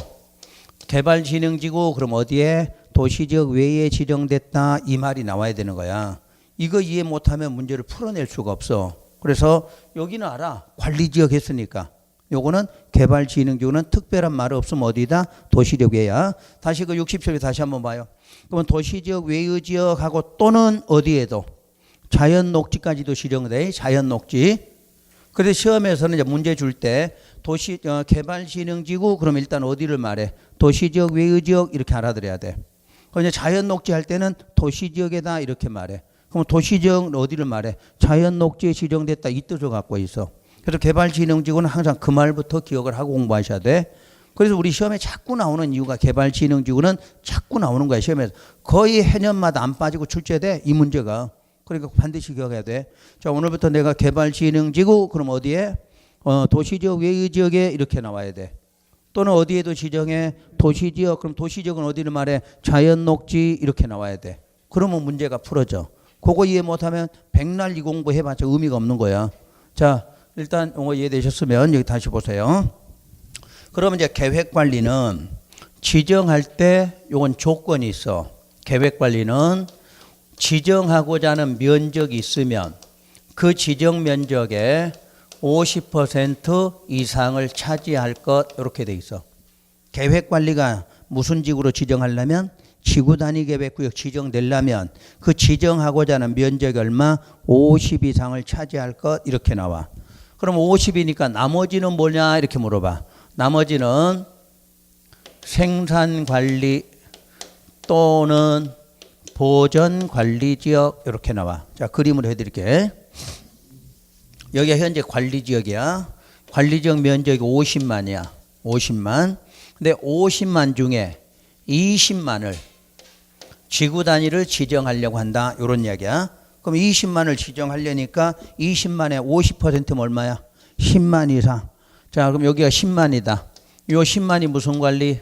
개발진흥지구 그럼 어디에? 도시지역 외에 지정됐다 이 말이 나와야 되는 거야. 이거 이해 못하면 문제를 풀어낼 수가 없어. 그래서 여기는 알아. 관리지역 했으니까. 요거는 개발진흥지구는 특별한 말 없으면 어디다? 도시지역 외야. 다시 그 60쪽에 다시 한번 봐요. 그러면 도시지역 외의 지역하고 또는 어디에도 자연녹지까지도 지정돼. 자연녹지. 그래서 시험에서는 이제 문제 줄 때 개발진흥지구 그럼 일단 어디를 말해? 도시지역 외의 지역 이렇게 알아들어야 돼. 그럼 이제 자연녹지 할 때는 도시지역에다 이렇게 말해. 그럼 도시지역은 어디를 말해? 자연녹지에 지정됐다 이 뜻을 갖고 있어. 그래서 개발진흥지구는 항상 그 말부터 기억을 하고 공부하셔야 돼. 그래서 우리 시험에 자꾸 나오는 이유가 개발진흥지구는 자꾸 나오는 거야 시험에서. 거의 해년마다 안 빠지고 출제돼 이 문제가. 그러니까 반드시 기억해야 돼. 자 오늘부터 내가 개발진흥지구 그럼 어디에? 도시지역 외의 지역에 이렇게 나와야 돼. 또는 어디에도 지정해? 도시지역. 그럼 도시지역은 어디를 말해? 자연녹지 이렇게 나와야 돼. 그러면 문제가 풀어져. 그거 이해 못하면 백날 이 공부 해봤자 의미가 없는 거야. 자 일단 이거 이해되셨으면 여기 다시 보세요. 그러면 이제 계획관리는 지정할 때 요건 조건이 있어. 계획관리는 지정하고자 하는 면적이 있으면 그 지정 면적의 50% 이상을 차지할 것 이렇게 돼 있어. 계획관리가 무슨 지구로 지정하려면 지구 단위 계획구역 지정되려면 그 지정하고자 하는 면적이 얼마? 50 이상을 차지할 것 이렇게 나와. 그럼 50이니까 나머지는 뭐냐 이렇게 물어봐. 나머지는 생산관리 또는 보전관리지역 이렇게 나와. 자 그림으로 해드릴게. 여기가 현재 관리지역이야. 관리지역 면적이 50만이야. 50만. 근데 50만 중에 20만을 지구 단위를 지정하려고 한다. 이런 이야기야. 그럼 20만을 지정하려니까 20만에 50%면 얼마야? 10만 이상. 자 그럼 여기가 10만이다. 요 10만이 무슨 관리?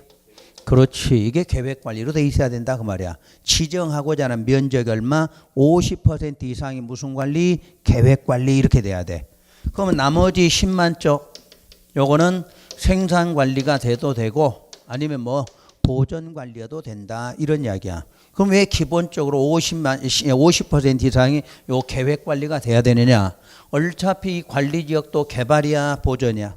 그렇지. 이게 계획관리로 돼 있어야 된다 그 말이야. 지정하고자 하는 면적이 얼마? 50% 이상이 무슨 관리? 계획관리 이렇게 돼야 돼. 그러면 나머지 10만 쪽 요거는 생산관리가 돼도 되고 아니면 뭐 보전관리여도 된다 이런 이야기야. 그럼 왜 기본적으로 50% 이상이 요 계획관리가 돼야 되느냐? 어차피 관리지역도 개발이야 보전이야?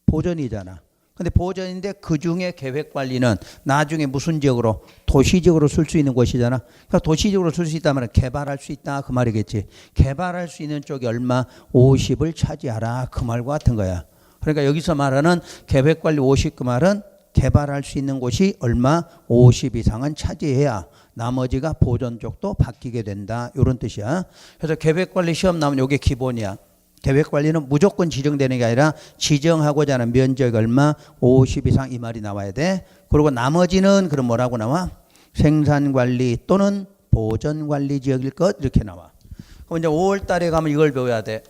보전이잖아. 근데 보전인데 그중에 계획관리는 나중에 무슨 지역으로? 도시지역으로 쓸 수 있는 곳이잖아. 그러니까 도시지역으로 쓸 수 있다면 개발할 수 있다 그 말이겠지. 개발할 수 있는 쪽이 얼마? 50을 차지하라 그 말과 같은 거야. 그러니까 여기서 말하는 계획관리 50 그 말은 개발할 수 있는 곳이 얼마? 50 이상은 차지해야 나머지가 보전 쪽도 바뀌게 된다 이런 뜻이야. 그래서 계획관리 시험 나오면 이게 기본이야. 계획관리는 무조건 지정되는 게 아니라 지정하고자 하는 면적 얼마? 50 이상 이 말이 나와야 돼. 그리고 나머지는 그럼 뭐라고 나와? 생산관리 또는 보전관리지역일 것 이렇게 나와. 그럼 이제 5월 달에 가면 이걸 배워야 돼.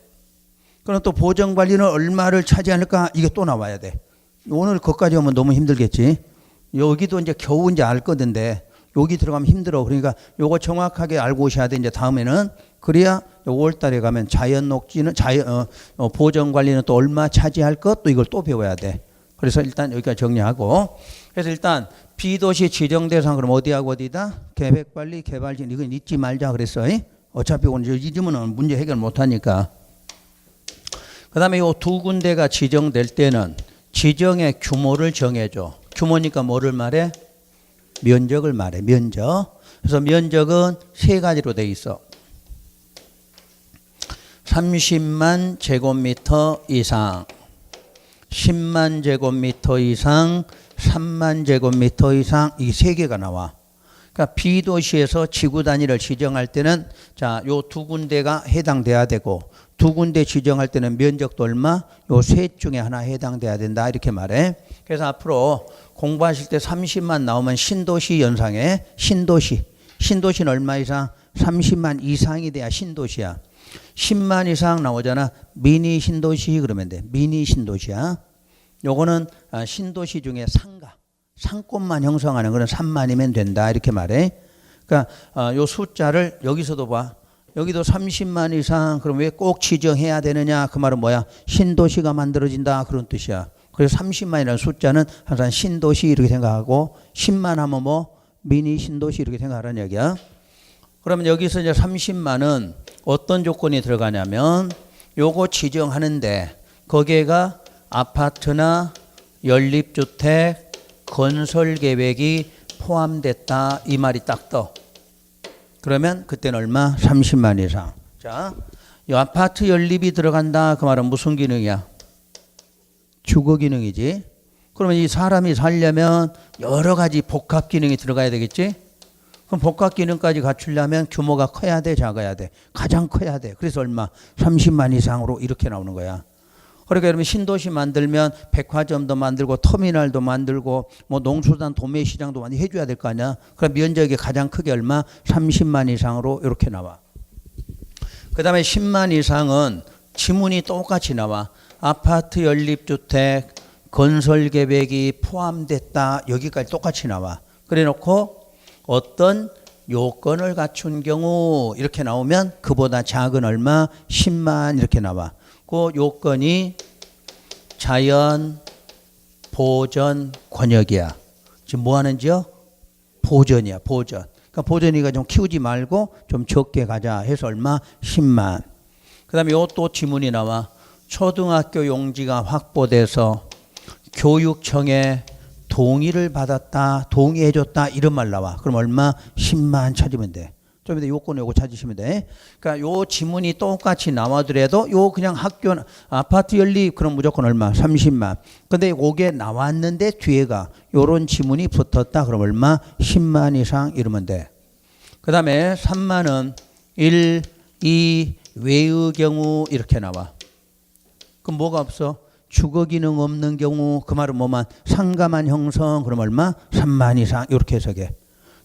그럼 또 보전관리는 얼마를 차지할까? 이게 또 나와야 돼. 오늘 거기까지 오면 너무 힘들겠지. 여기도 이제 겨우 이제 알 거던데 여기 들어가면 힘들어. 그러니까 요거 정확하게 알고 오셔야 돼. 이제 다음에는 그래야 5월 달에 가면 자연녹지는 보전관리는 또 얼마 차지할 것 또 이걸 또 배워야 돼. 그래서 일단 여기까지 정리하고 그래서 일단 비도시 지정 대상 그럼 어디하고 어디다? 계획관리 개발진 이건 잊지 말자 그랬어. 어차피 오늘 잊으면 문제 해결 못 하니까. 그다음에 요 두 군데가 지정될 때는 지정의 규모를 정해줘. 규모니까 뭐를 말해? 면적을 말해. 면적. 그래서 면적은 세 가지로 돼 있어. 30만 제곱미터 이상, 10만 제곱미터 이상, 3만 제곱미터 이상 이 세 개가 나와. 그러니까 비도시에서 지구 단위를 지정할 때는 자, 요 두 군데가 해당돼야 되고 두 군데 지정할 때는 면적도 얼마? 요 셋 중에 하나 해당돼야 된다 이렇게 말해. 그래서 앞으로 공부하실 때 30만 나오면 신도시 연상해. 신도시. 신도시는 얼마 이상? 30만 이상이 돼야 신도시야. 10만 이상 나오잖아. 미니 신도시 그러면 돼. 미니 신도시야. 요거는 신도시 중에 상권만 형성하는 거는 3만이면 된다 이렇게 말해. 그러니까 요 숫자를 여기서도 봐. 여기도 30만 이상 그럼 왜 꼭 지정해야 되느냐? 그 말은 뭐야? 신도시가 만들어진다 그런 뜻이야. 그래서 30만이라는 숫자는 항상 신도시 이렇게 생각하고 10만 하면 뭐 미니 신도시 이렇게 생각하라는 얘기야. 그러면 여기서 이제 30만은 어떤 조건이 들어가냐면 요거 지정하는데 거기에가 아파트나 연립주택 건설 계획이 포함됐다 이 말이 딱 떠. 그러면 그때는 얼마? 30만 이상. 자, 이 아파트 연립이 들어간다 그 말은 무슨 기능이야? 주거 기능이지. 그러면 이 사람이 살려면 여러 가지 복합 기능이 들어가야 되겠지? 그럼 복합 기능까지 갖추려면 규모가 커야 돼, 작아야 돼? 가장 커야 돼. 그래서 얼마? 30만 이상으로 이렇게 나오는 거야. 그러니까 여러분 신도시 만들면 백화점도 만들고 터미널도 만들고 뭐 농수산 도매시장도 많이 해줘야 될 거 아니야. 그럼 면적이 가장 크게 얼마? 30만 이상으로 이렇게 나와. 그 다음에 10만 이상은 지문이 똑같이 나와. 아파트 연립주택 건설 계획이 포함됐다 여기까지 똑같이 나와. 그래 놓고 어떤 요건을 갖춘 경우 이렇게 나오면 그보다 작은 얼마? 10만 이렇게 나와. 그 요건이 자연 보전 권역이야. 지금 뭐 하는지요? 보전이야, 보전. 그러니까 보전이가 좀 키우지 말고 좀 적게 가자 해서 얼마? 10만. 그 다음에 요 또 지문이 나와. 초등학교 용지가 확보돼서 교육청에 동의를 받았다, 동의해줬다 이런 말 나와. 그럼 얼마? 10만 찾으면 돼. 좀 이따 요건 요거 찾으시면 돼. 그러니까 요 지문이 똑같이 나와더라도 요 그냥 학교 아파트 연립 그럼 무조건 얼마? 30만. 근데 요게 나왔는데 뒤에가 요런 지문이 붙었다 그럼 얼마? 10만 이상 이러면 돼. 그 다음에 3만은 1, 2, 외의 경우 이렇게 나와. 그럼 뭐가 없어? 주거 기능 없는 경우 그 말은 뭐만? 상가만 형성 그럼 얼마? 3만 이상 이렇게 해석해.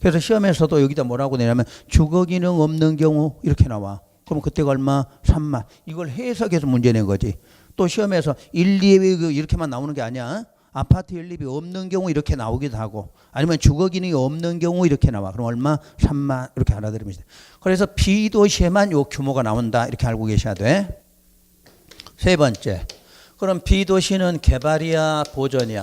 그래서 시험에서도 여기다 뭐라고 내냐면 주거 기능 없는 경우 이렇게 나와. 그럼 그때가 얼마? 3만. 이걸 해석해서 문제 낸 거지. 또 시험에서 1, 2 이렇게만 나오는 게 아니야. 아파트 연립이 없는 경우 이렇게 나오기도 하고 아니면 주거 기능이 없는 경우 이렇게 나와. 그럼 얼마? 3만 이렇게 알아들으면 돼. 그래서 B도시에만 요 규모가 나온다 이렇게 알고 계셔야 돼. 세 번째. 그럼 B도시는 개발이야 보전이야?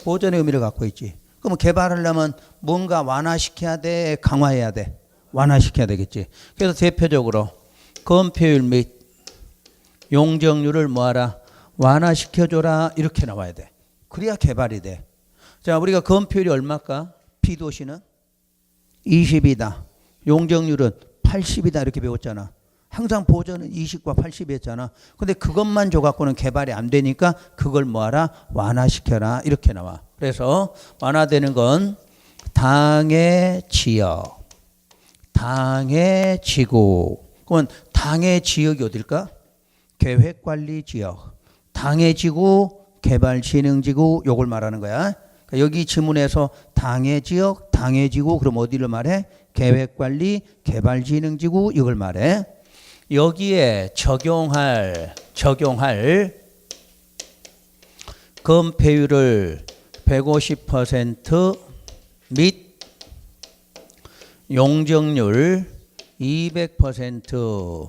보전의 의미를 갖고 있지. 그럼 개발하려면 뭔가 완화시켜야 돼? 강화해야 돼? 완화시켜야 되겠지. 그래서 대표적으로 건폐율 및 용적률을 뭐하라? 완화시켜줘라 이렇게 나와야 돼. 그래야 개발이 돼. 자, 우리가 건폐율이 얼마일까? B도시는 20이다. 용적률은 80이다 이렇게 배웠잖아. 항상 보전은 20과 80이 했잖아. 근데 그것만 줘갖고는 개발이 안 되니까 그걸 뭐하라? 완화시켜라 이렇게 나와. 그래서 완화되는 건 당해 지역, 당해 지구. 그러면 당해 지역이 어딜까? 계획관리지역, 당해 지구, 개발진흥지구 요걸 말하는 거야. 그러니까 여기 지문에서 당해 지역, 당해 지구 그럼 어디를 말해? 계획관리, 개발진흥지구 이걸 말해. 여기에 적용할 건폐율을 150% 및 용적률 200%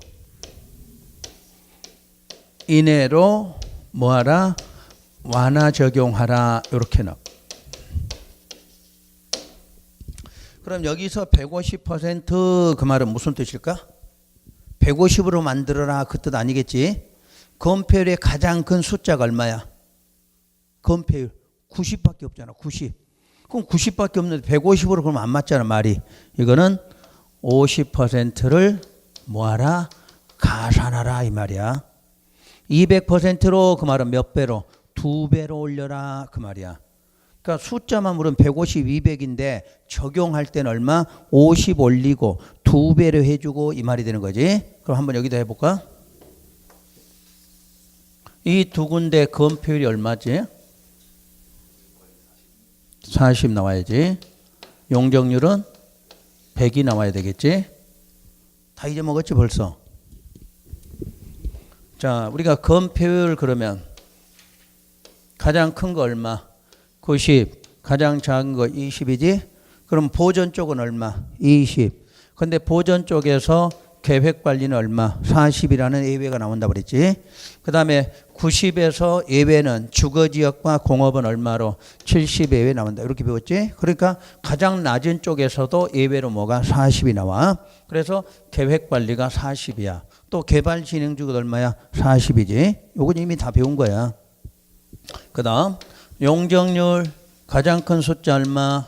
이내로 뭐하라? 완화 적용하라 이렇게 나와. 그럼 여기서 150% 그 말은 무슨 뜻일까? 150으로 만들어라 그 뜻 아니겠지? 건폐율의 가장 큰 숫자가 얼마야? 건폐율 90밖에 없잖아. 90. 그럼 90밖에 없는데 150으로 그러면 안 맞잖아 말이. 이거는 50%를 뭐하라? 가산하라 이 말이야. 200%로 그 말은 몇 배로? 2배로 올려라 그 말이야. 그러니까 숫자만 물으면 150, 200인데 적용할 때는 얼마? 50 올리고 2배로 해주고 이 말이 되는 거지. 그럼 한번 여기다 해볼까? 이 두 군데 건폐율이 얼마지? 40 나와야지. 용적률은 100이 나와야 되겠지. 다 잊어먹었지 벌써. 자, 우리가 건폐율 그러면 가장 큰 거 얼마? 90. 가장 작은 거 20이지? 그럼 보전 쪽은 얼마? 20. 근데 보전 쪽에서 계획 관리는 얼마? 40이라는 예외가 나온다 그랬지. 그 다음에 90에서 예외는 주거지역과 공업은 얼마로? 70 예외 나온다. 이렇게 배웠지. 그러니까 가장 낮은 쪽에서도 예외로 뭐가? 40이 나와. 그래서 계획 관리가 40이야. 또 개발 진행 주거 얼마야? 40이지. 요건 이미 다 배운 거야. 그 다음 용적률 가장 큰 숫자 얼마?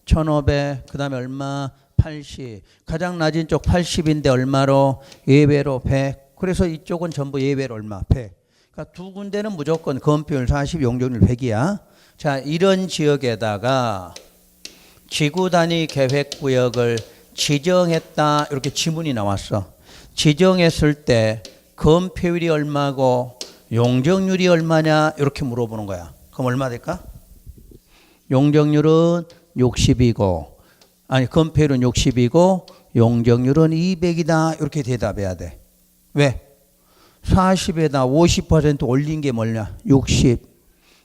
1500. 그 다음에 얼마? 80. 가장 낮은 쪽 80인데 얼마로? 예외로 100. 그래서 이쪽은 전부 예외로 얼마? 100. 그러니까 두 군데는 무조건 건폐율 40, 용적률 100이야. 자, 이런 지역에다가 지구 단위 계획구역을 지정했다. 이렇게 지문이 나왔어. 지정했을 때 건폐율이 얼마고 용적률이 얼마냐? 이렇게 물어보는 거야. 그럼 얼마 될까? 용적률은 60이고 아니 건폐율은 60이고 용적률은 200이다. 이렇게 대답해야 돼. 왜? 40에다 50% 올린 게 뭐냐? 60.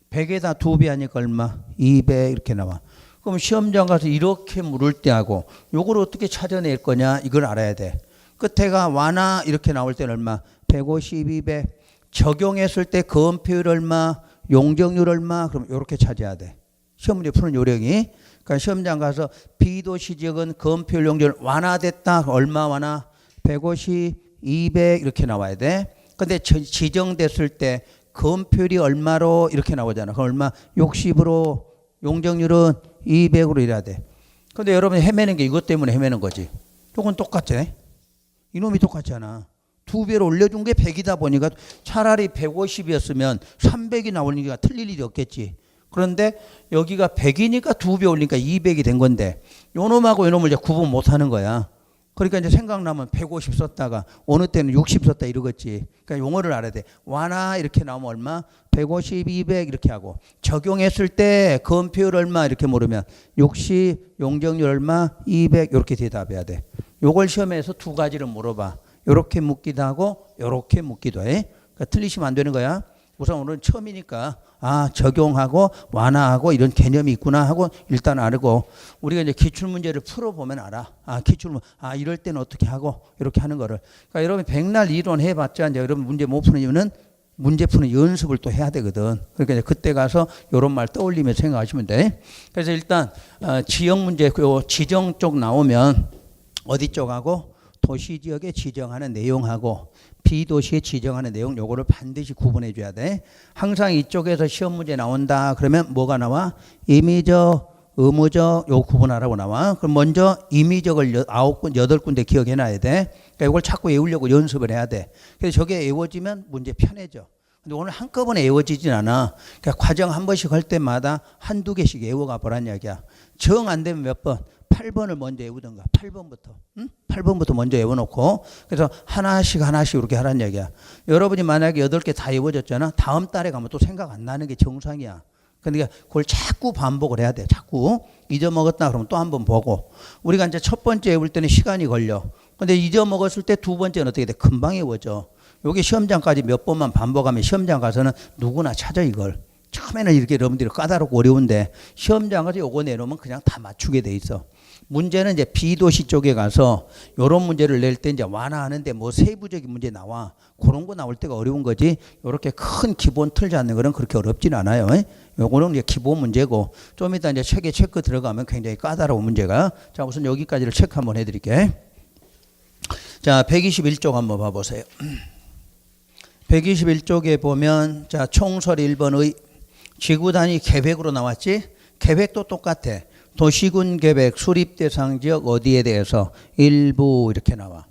100에다 2배 하니까 얼마? 200 이렇게 나와. 그럼 시험장 가서 이렇게 물을 때 하고 요걸 어떻게 찾아낼 거냐? 이걸 알아야 돼. 끝에가 완화 이렇게 나올 때는 얼마? 150, 200. 적용했을 때 건폐율 얼마? 용적률 얼마? 그럼 이렇게 찾아야 돼. 시험 문제 푸는 요령이. 그러니까 시험장 가서 비도시 지역은 건폐율 용적률 완화됐다. 얼마 완화? 150, 200 이렇게 나와야 돼. 근데 지정됐을 때 건폐율이 얼마로 이렇게 나오잖아. 그럼 얼마? 60으로 용적률은 200으로 이래야 돼. 근데 여러분이 헤매는 게 이것 때문에 헤매는 거지. 이건 똑같지. 이놈이 똑같잖아. 2배로 올려준 게 100이다 보니까 차라리 150이었으면 300이 나오는 게 틀릴 일이 없겠지. 그런데 여기가 100이니까 2배 올리니까 200이 된 건데 요놈하고 요놈을 이제 구분 못 하는 거야. 그러니까 이제 생각나면 150 썼다가 어느 때는 60 썼다 이러겠지. 그러니까 용어를 알아야 돼. 완화 이렇게 나오면 얼마? 150, 200 이렇게 하고 적용했을 때 건폐율 얼마 이렇게 물으면 60, 용적률 얼마? 200 이렇게 대답해야 돼. 요걸 시험에서 두 가지를 물어봐. 요렇게 묻기도 하고 요렇게 묻기도 해. 그러니까 틀리시면 안 되는 거야. 우선 오늘은 처음이니까 적용하고 완화하고 이런 개념이 있구나 하고 일단 알고 우리가 이제 기출문제를 풀어보면 알아. 기출문 이럴 때는 어떻게 하고 이렇게 하는 거를. 그러니까 여러분 백날 이론 해봤자 이제 여러분 문제 못 푸는 이유는 문제 푸는 연습을 또 해야 되거든. 그러니까 이제 그때 가서 이런 말 떠올리면서 생각하시면 돼. 그래서 일단 지역 문제 요 지정 쪽 나오면 어디 쪽하고 도시 지역에 지정하는 내용하고 비도시에 지정하는 내용 요거를 반드시 구분해 줘야 돼. 항상 이쪽에서 시험 문제 나온다 그러면 뭐가 나와? 임의적, 의무적 요 구분하라고 나와. 그럼 먼저 임의적을 8군데 기억해 놔야 돼. 그러니까 이걸 자꾸 외우려고 연습을 해야 돼. 그래서 저게 외워지면 문제 편해져. 근데 오늘 한꺼번에 외워지진 않아. 그러니까 과정 한 번씩 할 때마다 한두 개씩 외워가 보란 이야기야. 정 안 되면 몇 번? 8번을 먼저 외우던가. 8번부터. 응? 8번부터 먼저 외워놓고 그래서 하나씩 이렇게 하라는 얘기야. 여러분이 만약에 8개 다 외워졌잖아. 다음 달에 가면 또 생각 안 나는 게 정상이야. 그러니까 그걸 자꾸 반복을 해야 돼. 자꾸 잊어먹었다 그러면 또 한 번 보고. 우리가 이제 첫 번째 외울 때는 시간이 걸려. 근데 잊어먹었을 때 두 번째는 어떻게 돼? 금방 외워져. 여기 시험장까지 몇 번만 반복하면 시험장 가서는 누구나 찾아 이걸. 처음에는 이렇게 여러분들이 까다롭고 어려운데 시험장 가서 요거 내놓으면 그냥 다 맞추게 돼 있어. 문제는 이제 비도시 쪽에 가서 요런 문제를 낼 때 이제 완화하는데 뭐 세부적인 문제 나와. 그런 거 나올 때가 어려운 거지. 요렇게 큰 기본 틀 잡는 거는 그렇게 어렵진 않아요. 요거는 이제 기본 문제고 좀 이따 이제 책에 체크 들어가면 굉장히 까다로운 문제가. 자, 우선 여기까지를 체크 한번 해드릴게. 자, 121쪽 한번 봐보세요. 121쪽에 보면 자, 총설 1번의 지구 단위 계획으로 나왔지? 계획도 똑같아. 도시군 계획 수립 대상 지역 어디에 대해서 일부 이렇게 나와.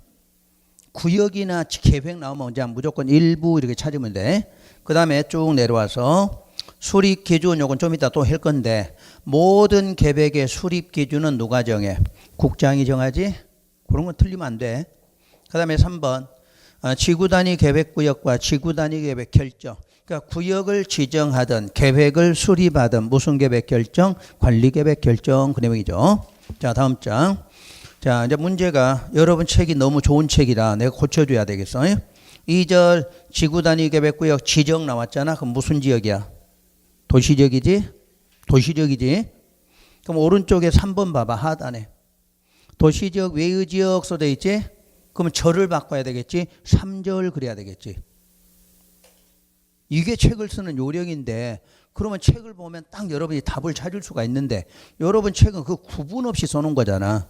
구역이나 계획 나오면 이제 무조건 일부 이렇게 찾으면 돼. 그 다음에 쭉 내려와서 수립 기준 요건 좀 이따 또 할 건데 모든 계획의 수립 기준은 누가 정해? 국장이 정하지? 그런 건 틀리면 안 돼. 그 다음에 3번 지구 단위 계획 구역과 지구 단위 계획 결정. 그러니까 구역을 지정하든 계획을 수립하든 무슨 계획 결정? 관리 계획 결정 그 내용이죠. 자, 다음 장. 자, 이제 문제가 여러분 책이 너무 좋은 책이라 내가 고쳐줘야 되겠어. 2절 지구 단위 계획구역 지정 나왔잖아. 그럼 무슨 지역이야? 도시지역이지? 도시지역이지? 그럼 오른쪽에 3번 봐봐. 하단에. 도시지역 외의 지역 써져 있지? 그러면 절을 바꿔야 되겠지? 3절 그래야 되겠지. 이게 책을 쓰는 요령인데 그러면 책을 보면 딱 여러분이 답을 찾을 수가 있는데 여러분 책은 그 구분 없이 써놓은 거잖아.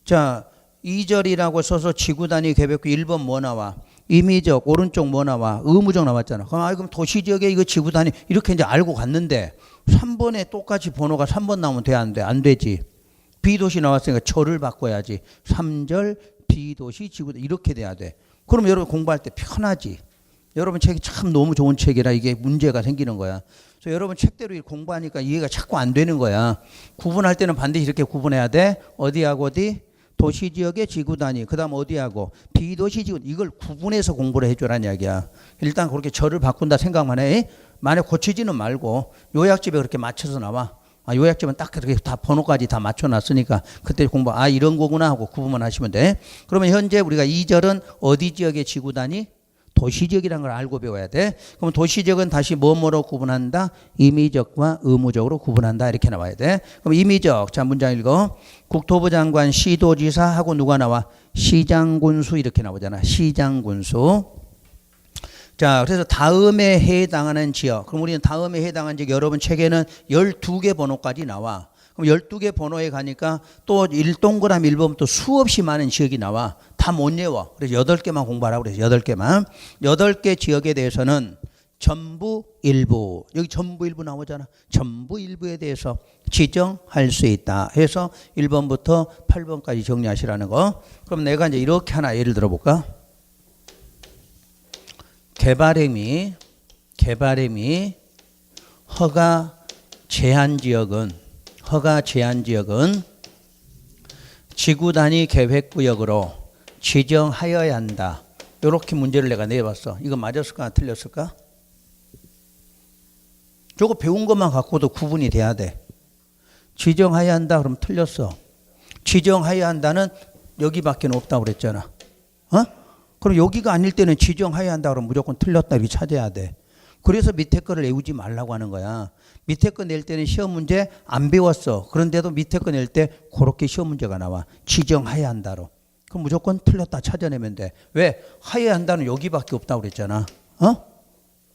자, 2절이라고 써서 지구 단위 계획구 1번 뭐 나와? 임의적 오른쪽 뭐 나와? 의무적 나왔잖아. 그럼 도시지역에 이거 지구 단위 이렇게 이제 알고 갔는데 3번에 똑같이 번호가 3번 나오면 돼? 안 돼? 안 되지. 비도시 나왔으니까 절을 바꿔야지. 3절 비도시 지구 이렇게 돼야 돼. 그럼 여러분 공부할 때 편하지. 여러분 책이 참 너무 좋은 책이라 이게 문제가 생기는 거야. 그래서 여러분 책대로 공부하니까 이해가 자꾸 안 되는 거야. 구분할 때는 반드시 이렇게 구분해야 돼. 어디하고 어디? 도시지역의 지구 단위. 그 다음 어디하고? 비도시 지구. 이걸 구분해서 공부를 해줘라는 이야기야. 일단 그렇게 절을 바꾼다 생각만 해. 만약 고치지는 말고 요약집에 그렇게 맞춰서 나와. 요약집은 딱 그렇게 다 번호까지 다 맞춰놨으니까 그때 공부 이런 거구나 하고 구분만 하시면 돼. 그러면 현재 우리가 2절은 어디 지역의 지구 단위? 도시지역이라는 걸 알고 배워야 돼. 그럼 도시지역은 다시 뭐뭐로 구분한다? 임의적과 의무적으로 구분한다. 이렇게 나와야 돼. 그럼 임의적. 자, 문장 읽어. 국토부 장관, 시도지사하고 누가 나와? 시장군수 이렇게 나오잖아. 시장군수. 자, 그래서 다음에 해당하는 지역. 그럼 우리는 다음에 해당하는 지역 여러분 책에는 12개 번호까지 나와. 그럼 12개 번호에 가니까 또 1동그라미 1번부터 수없이 많은 지역이 나와. 다 못 외워. 그래서 8개만 공부하라고 그래서 8개만. 8개 지역에 대해서는 전부 일부. 여기 전부 일부 나오잖아. 전부 일부에 대해서 지정할 수 있다. 해서 1번부터 8번까지 정리하시라는 거. 그럼 내가 이제 이렇게 하나 예를 들어 볼까? 개발행위 허가 제한 지역은 지구 단위 계획구역으로 지정하여야 한다. 이렇게 문제를 내가 내봤어. 이거 맞았을까? 틀렸을까? 저거 배운 것만 갖고도 구분이 돼야 돼. 지정하여야 한다 그러면 틀렸어. 지정하여야 한다는 여기밖에 없다고 그랬잖아. 그럼 여기가 아닐 때는 지정하여야 한다 그러면 무조건 틀렸다 이렇게 찾아야 돼. 그래서 밑에 거를 외우지 말라고 하는 거야. 밑에 거 낼 때는 시험 문제 안 배웠어. 그런데도 밑에 거 낼 때 그렇게 시험 문제가 나와. 지정하여야 한다로. 그럼 무조건 틀렸다 찾아내면 돼. 왜? 하여야 한다는 여기밖에 없다고 그랬잖아.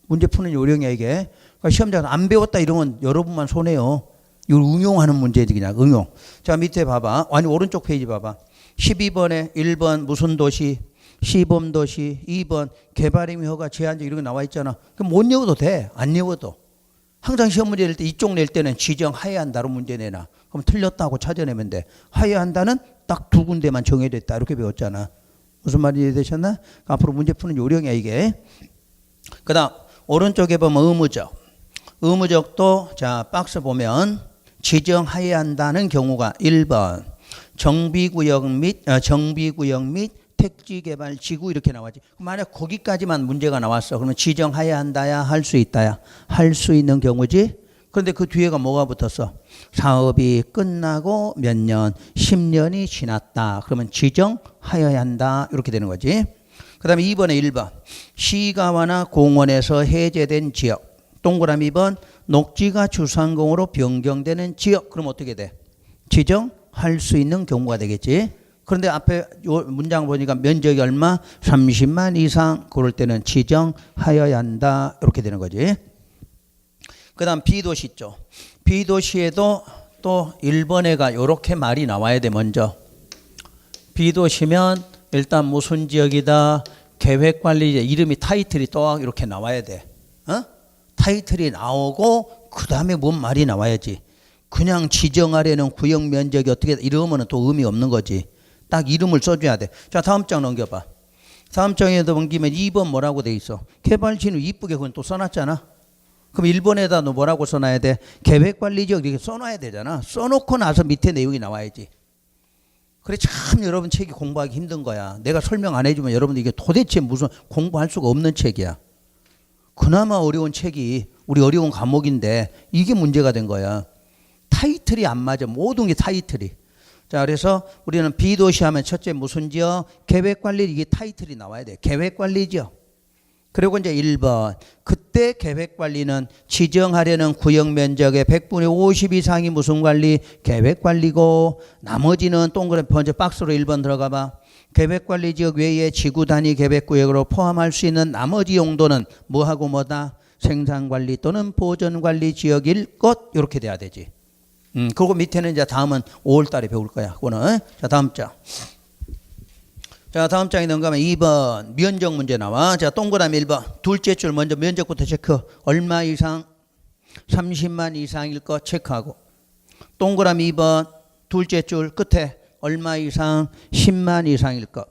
문제 푸는 요령이야 이게. 그러니까 시험자가 안 배웠다 이러면 여러분만 손해요. 이걸 응용하는 문제지 그냥 응용. 자, 밑에 봐봐. 아니 오른쪽 페이지 봐봐. 12번에 1번 무슨 도시? 시범도시. 2번 개발행위 허가 제한적 이런 거 나와 있잖아. 그럼 못 외워도 돼. 안 외워도. 항상 시험 문제 낼 때 이쪽 낼 때는 지정하여야 한다로 문제 내놔. 그럼 틀렸다고 찾아내면 돼. 하여야 한다는 딱 두 군데만 정해졌다. 이렇게 배웠잖아. 무슨 말이 이해되셨나? 앞으로 문제 푸는 요령이야 이게. 그 다음 오른쪽에 보면 의무적. 의무적도 자 박스 보면 지정하여야 한다는 경우가 1번 정비구역 및 택지개발 지구 이렇게 나왔지. 만약 거기까지만 문제가 나왔어. 그러면 지정하여야 한다야 할 수 있다야 할 수 있는 경우지. 그런데 그 뒤에가 뭐가 붙었어? 사업이 끝나고 몇 년 10년이 지났다. 그러면 지정하여야 한다. 이렇게 되는 거지. 그 다음에 2번에 1번 시가와나 공원에서 해제된 지역. 동그라미 2번 녹지가 주상공으로 변경되는 지역. 그럼 어떻게 돼? 지정할 수 있는 경우가 되겠지. 그런데 앞에 요 문장 보니까 면적이 얼마? 30만 이상. 그럴 때는 지정하여야 한다. 이렇게 되는 거지. 그 다음 비도시 쪽. 비도시에도 또 1번에가 이렇게 말이 나와야 돼. 먼저 비도시면 일단 무슨 지역이다. 계획관리자 이름이 타이틀이 또 이렇게 나와야 돼. 타이틀이 나오고 그 다음에 뭔 말이 나와야지. 그냥 지정하려는 구역 면적이 어떻게 이러면 또 의미 없는 거지. 딱 이름을 써줘야 돼. 자, 다음 장 넘겨봐. 다음 장에 넘기면 2번 뭐라고 돼 있어? 개발진후 이쁘게 그건 또 써놨잖아. 그럼 1번에다 너 뭐라고 써놔야 돼? 계획관리지역 이렇게 써놔야 되잖아. 써놓고 나서 밑에 내용이 나와야지. 그래 참 여러분 책이 공부하기 힘든 거야. 내가 설명 안 해주면 여러분들 이게 도대체 무슨 공부할 수가 없는 책이야. 그나마 어려운 책이 우리 어려운 과목인데 이게 문제가 된 거야. 타이틀이 안 맞아. 모든 게 타이틀이. 자, 그래서 우리는 B도시 하면 첫째 무슨 지역? 계획관리, 이게 타이틀이 나와야 돼. 계획관리죠. 그리고 이제 1번. 그때 계획관리는 지정하려는 구역 면적의 100분의 50 이상이 무슨 관리? 계획관리고, 나머지는 동그랗게 먼저 박스로 1번 들어가 봐. 계획관리 지역 외에 지구 단위 계획구역으로 포함할 수 있는 나머지 용도는 뭐하고 뭐다? 생산관리 또는 보전관리 지역일 것, 이렇게 돼야 되지. 그리고 밑에는 이제 다음은 5월 달에 배울 거야. 그거는. 자, 다음 장. 자, 다음 장에 넘어가면 2번 면적 문제 나와. 자, 동그라미 1번. 둘째 줄 먼저 면적부터 체크. 얼마 이상? 30만 이상일 것 체크하고. 동그라미 2번. 둘째 줄 끝에 얼마 이상? 10만 이상일 것.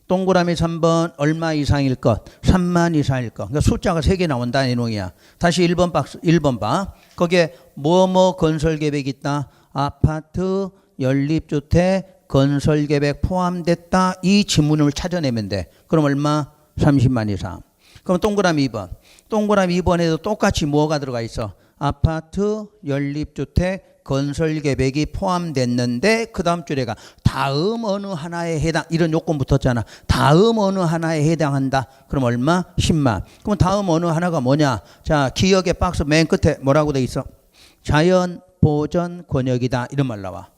동그라미 3번 얼마 이상일 것? 3만 이상일 것. 그러니까 숫자가 3개 나온다 이놈이야. 다시 1번 박스 1번 봐. 거기에 뭐뭐 건설 계획 있다. 아파트, 연립주택, 건설 계획 포함됐다. 이 지문을 찾아내면 돼. 그럼 얼마? 30만 이상. 그럼 동그라미 2번. 동그라미 2번에도 똑같이 뭐가 들어가 있어? 아파트, 연립주택, 건설 계획이 포함됐는데 그 다음 줄에가 다음 어느 하나에 해당, 이런 요건 붙었잖아. 다음 어느 하나에 해당한다. 그럼 얼마? 10만. 그럼 다음 어느 하나가 뭐냐? 자, 기억의 박스 맨 끝에 뭐라고 돼 있어? 자연 보전 권역이다. 이런 말 나와.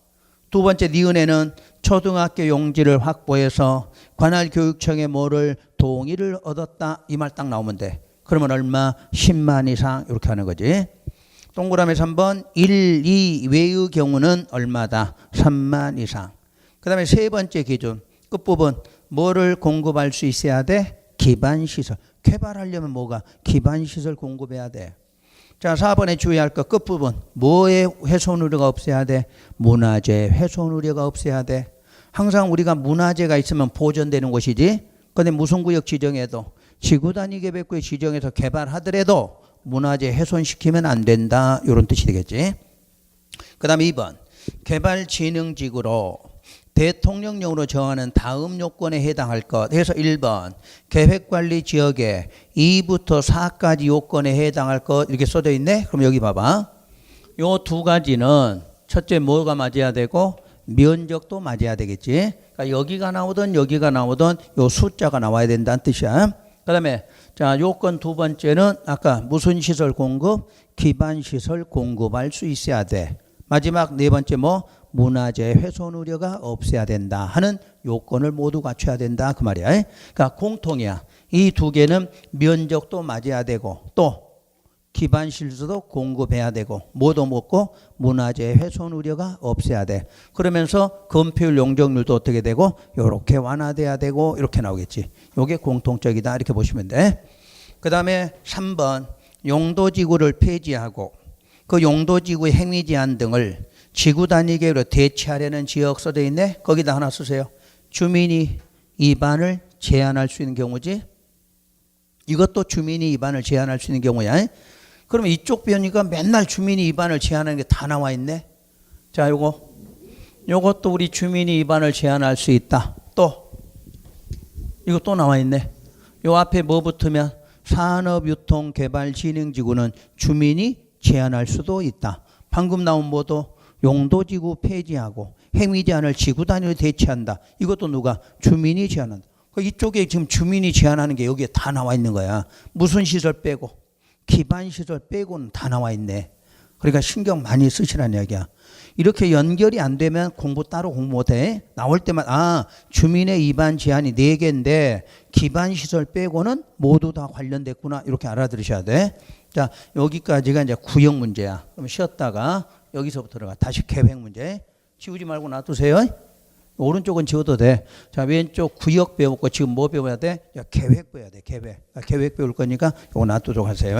두 번째 니은에는 초등학교 용지를 확보해서 관할 교육청의 뭐를 동의를 얻었다. 이 말 딱 나오면 돼. 그러면 얼마? 10만 이상. 이렇게 하는 거지. 동그라미 3번 1, 2 외의 경우는 얼마다? 3만 이상. 그 다음에 세 번째 기준 끝부분 뭐를 공급할 수 있어야 돼? 기반시설. 개발하려면 뭐가? 기반시설 공급해야 돼. 자, 4번에 주의할 것 끝부분 뭐에 훼손 우려가 없어야 돼? 문화재 훼손 우려가 없어야 돼. 항상 우리가 문화재가 있으면 보존되는 곳이지. 그런데 무슨 구역 지정해도 지구 단위 계획구역 지정해서 개발하더라도 문화재 훼손시키면 안 된다. 이런 뜻이 되겠지. 그 다음에 2번 개발진흥지구로 대통령령으로 정하는 다음 요건에 해당할 것 해서 1번 계획관리 지역에 2부터 4까지 요건에 해당할 것 이렇게 써져 있네. 그럼 여기 봐봐. 요 두 가지는 첫째 뭐가 맞아야 되고 면적도 맞아야 되겠지. 그러니까 여기가 나오든 여기가 나오든 요 숫자가 나와야 된다는 뜻이야. 그 다음에 자, 요건 두 번째는 아까 무슨 시설 공급? 기반 시설 공급할 수 있어야 돼. 마지막 네 번째 뭐? 문화재 훼손 우려가 없어야 된다 하는 요건을 모두 갖춰야 된다 그 말이야. 그러니까 공통이야. 이 두 개는 면적도 맞아야 되고 또 기반 시설도 공급해야 되고 뭐도 먹고 문화재 훼손 우려가 없어야 돼. 그러면서 건폐율 용적률도 어떻게 되고 이렇게 완화돼야 되고 이렇게 나오겠지. 이게 공통적이다 이렇게 보시면 돼. 그 다음에 3번 용도지구를 폐지하고 그 용도지구의 행위제한 등을 지구 단위 계획으로 대체하려는 지역 써져 있네. 거기다 하나 쓰세요. 주민이 위반을 제한할 수 있는 경우지. 이것도 주민이 위반을 제한할 수 있는 경우야. 그러면 이쪽 변이가 맨날 주민이 위반을 제한하는 게 다 나와 있네. 자, 요것도 우리 주민이 위반을 제한할 수 있다. 또 이거 또 나와 있네. 요 앞에 뭐 붙으면 산업유통개발진흥지구는 주민이 제한할 수도 있다. 방금 나온 뭐도 용도지구 폐지하고 행위 제한을 지구 단위로 대체한다. 이것도 누가? 주민이 제한한다. 이쪽에 지금 주민이 제한하는 게 여기에 다 나와 있는 거야. 무슨 시설 빼고 기반 시설 빼고는 다 나와 있네. 그러니까 신경 많이 쓰시라는 이야기야. 이렇게 연결이 안 되면 공부 따로 공부 못해. 나올 때만 주민의 위반 제한이 4개인데 기반 시설 빼고는 모두 다 관련됐구나 이렇게 알아들으셔야 돼. 자, 여기까지가 이제 구역 문제야. 그럼 쉬었다가 여기서부터 들어가. 다시 계획 문제. 지우지 말고 놔두세요. 오른쪽은 지워도 돼. 자, 왼쪽 구역 배웠고 지금 뭐 배워야 돼? 계획 배워야 돼. 계획 배울 거니까 이거 놔두도록 하세요.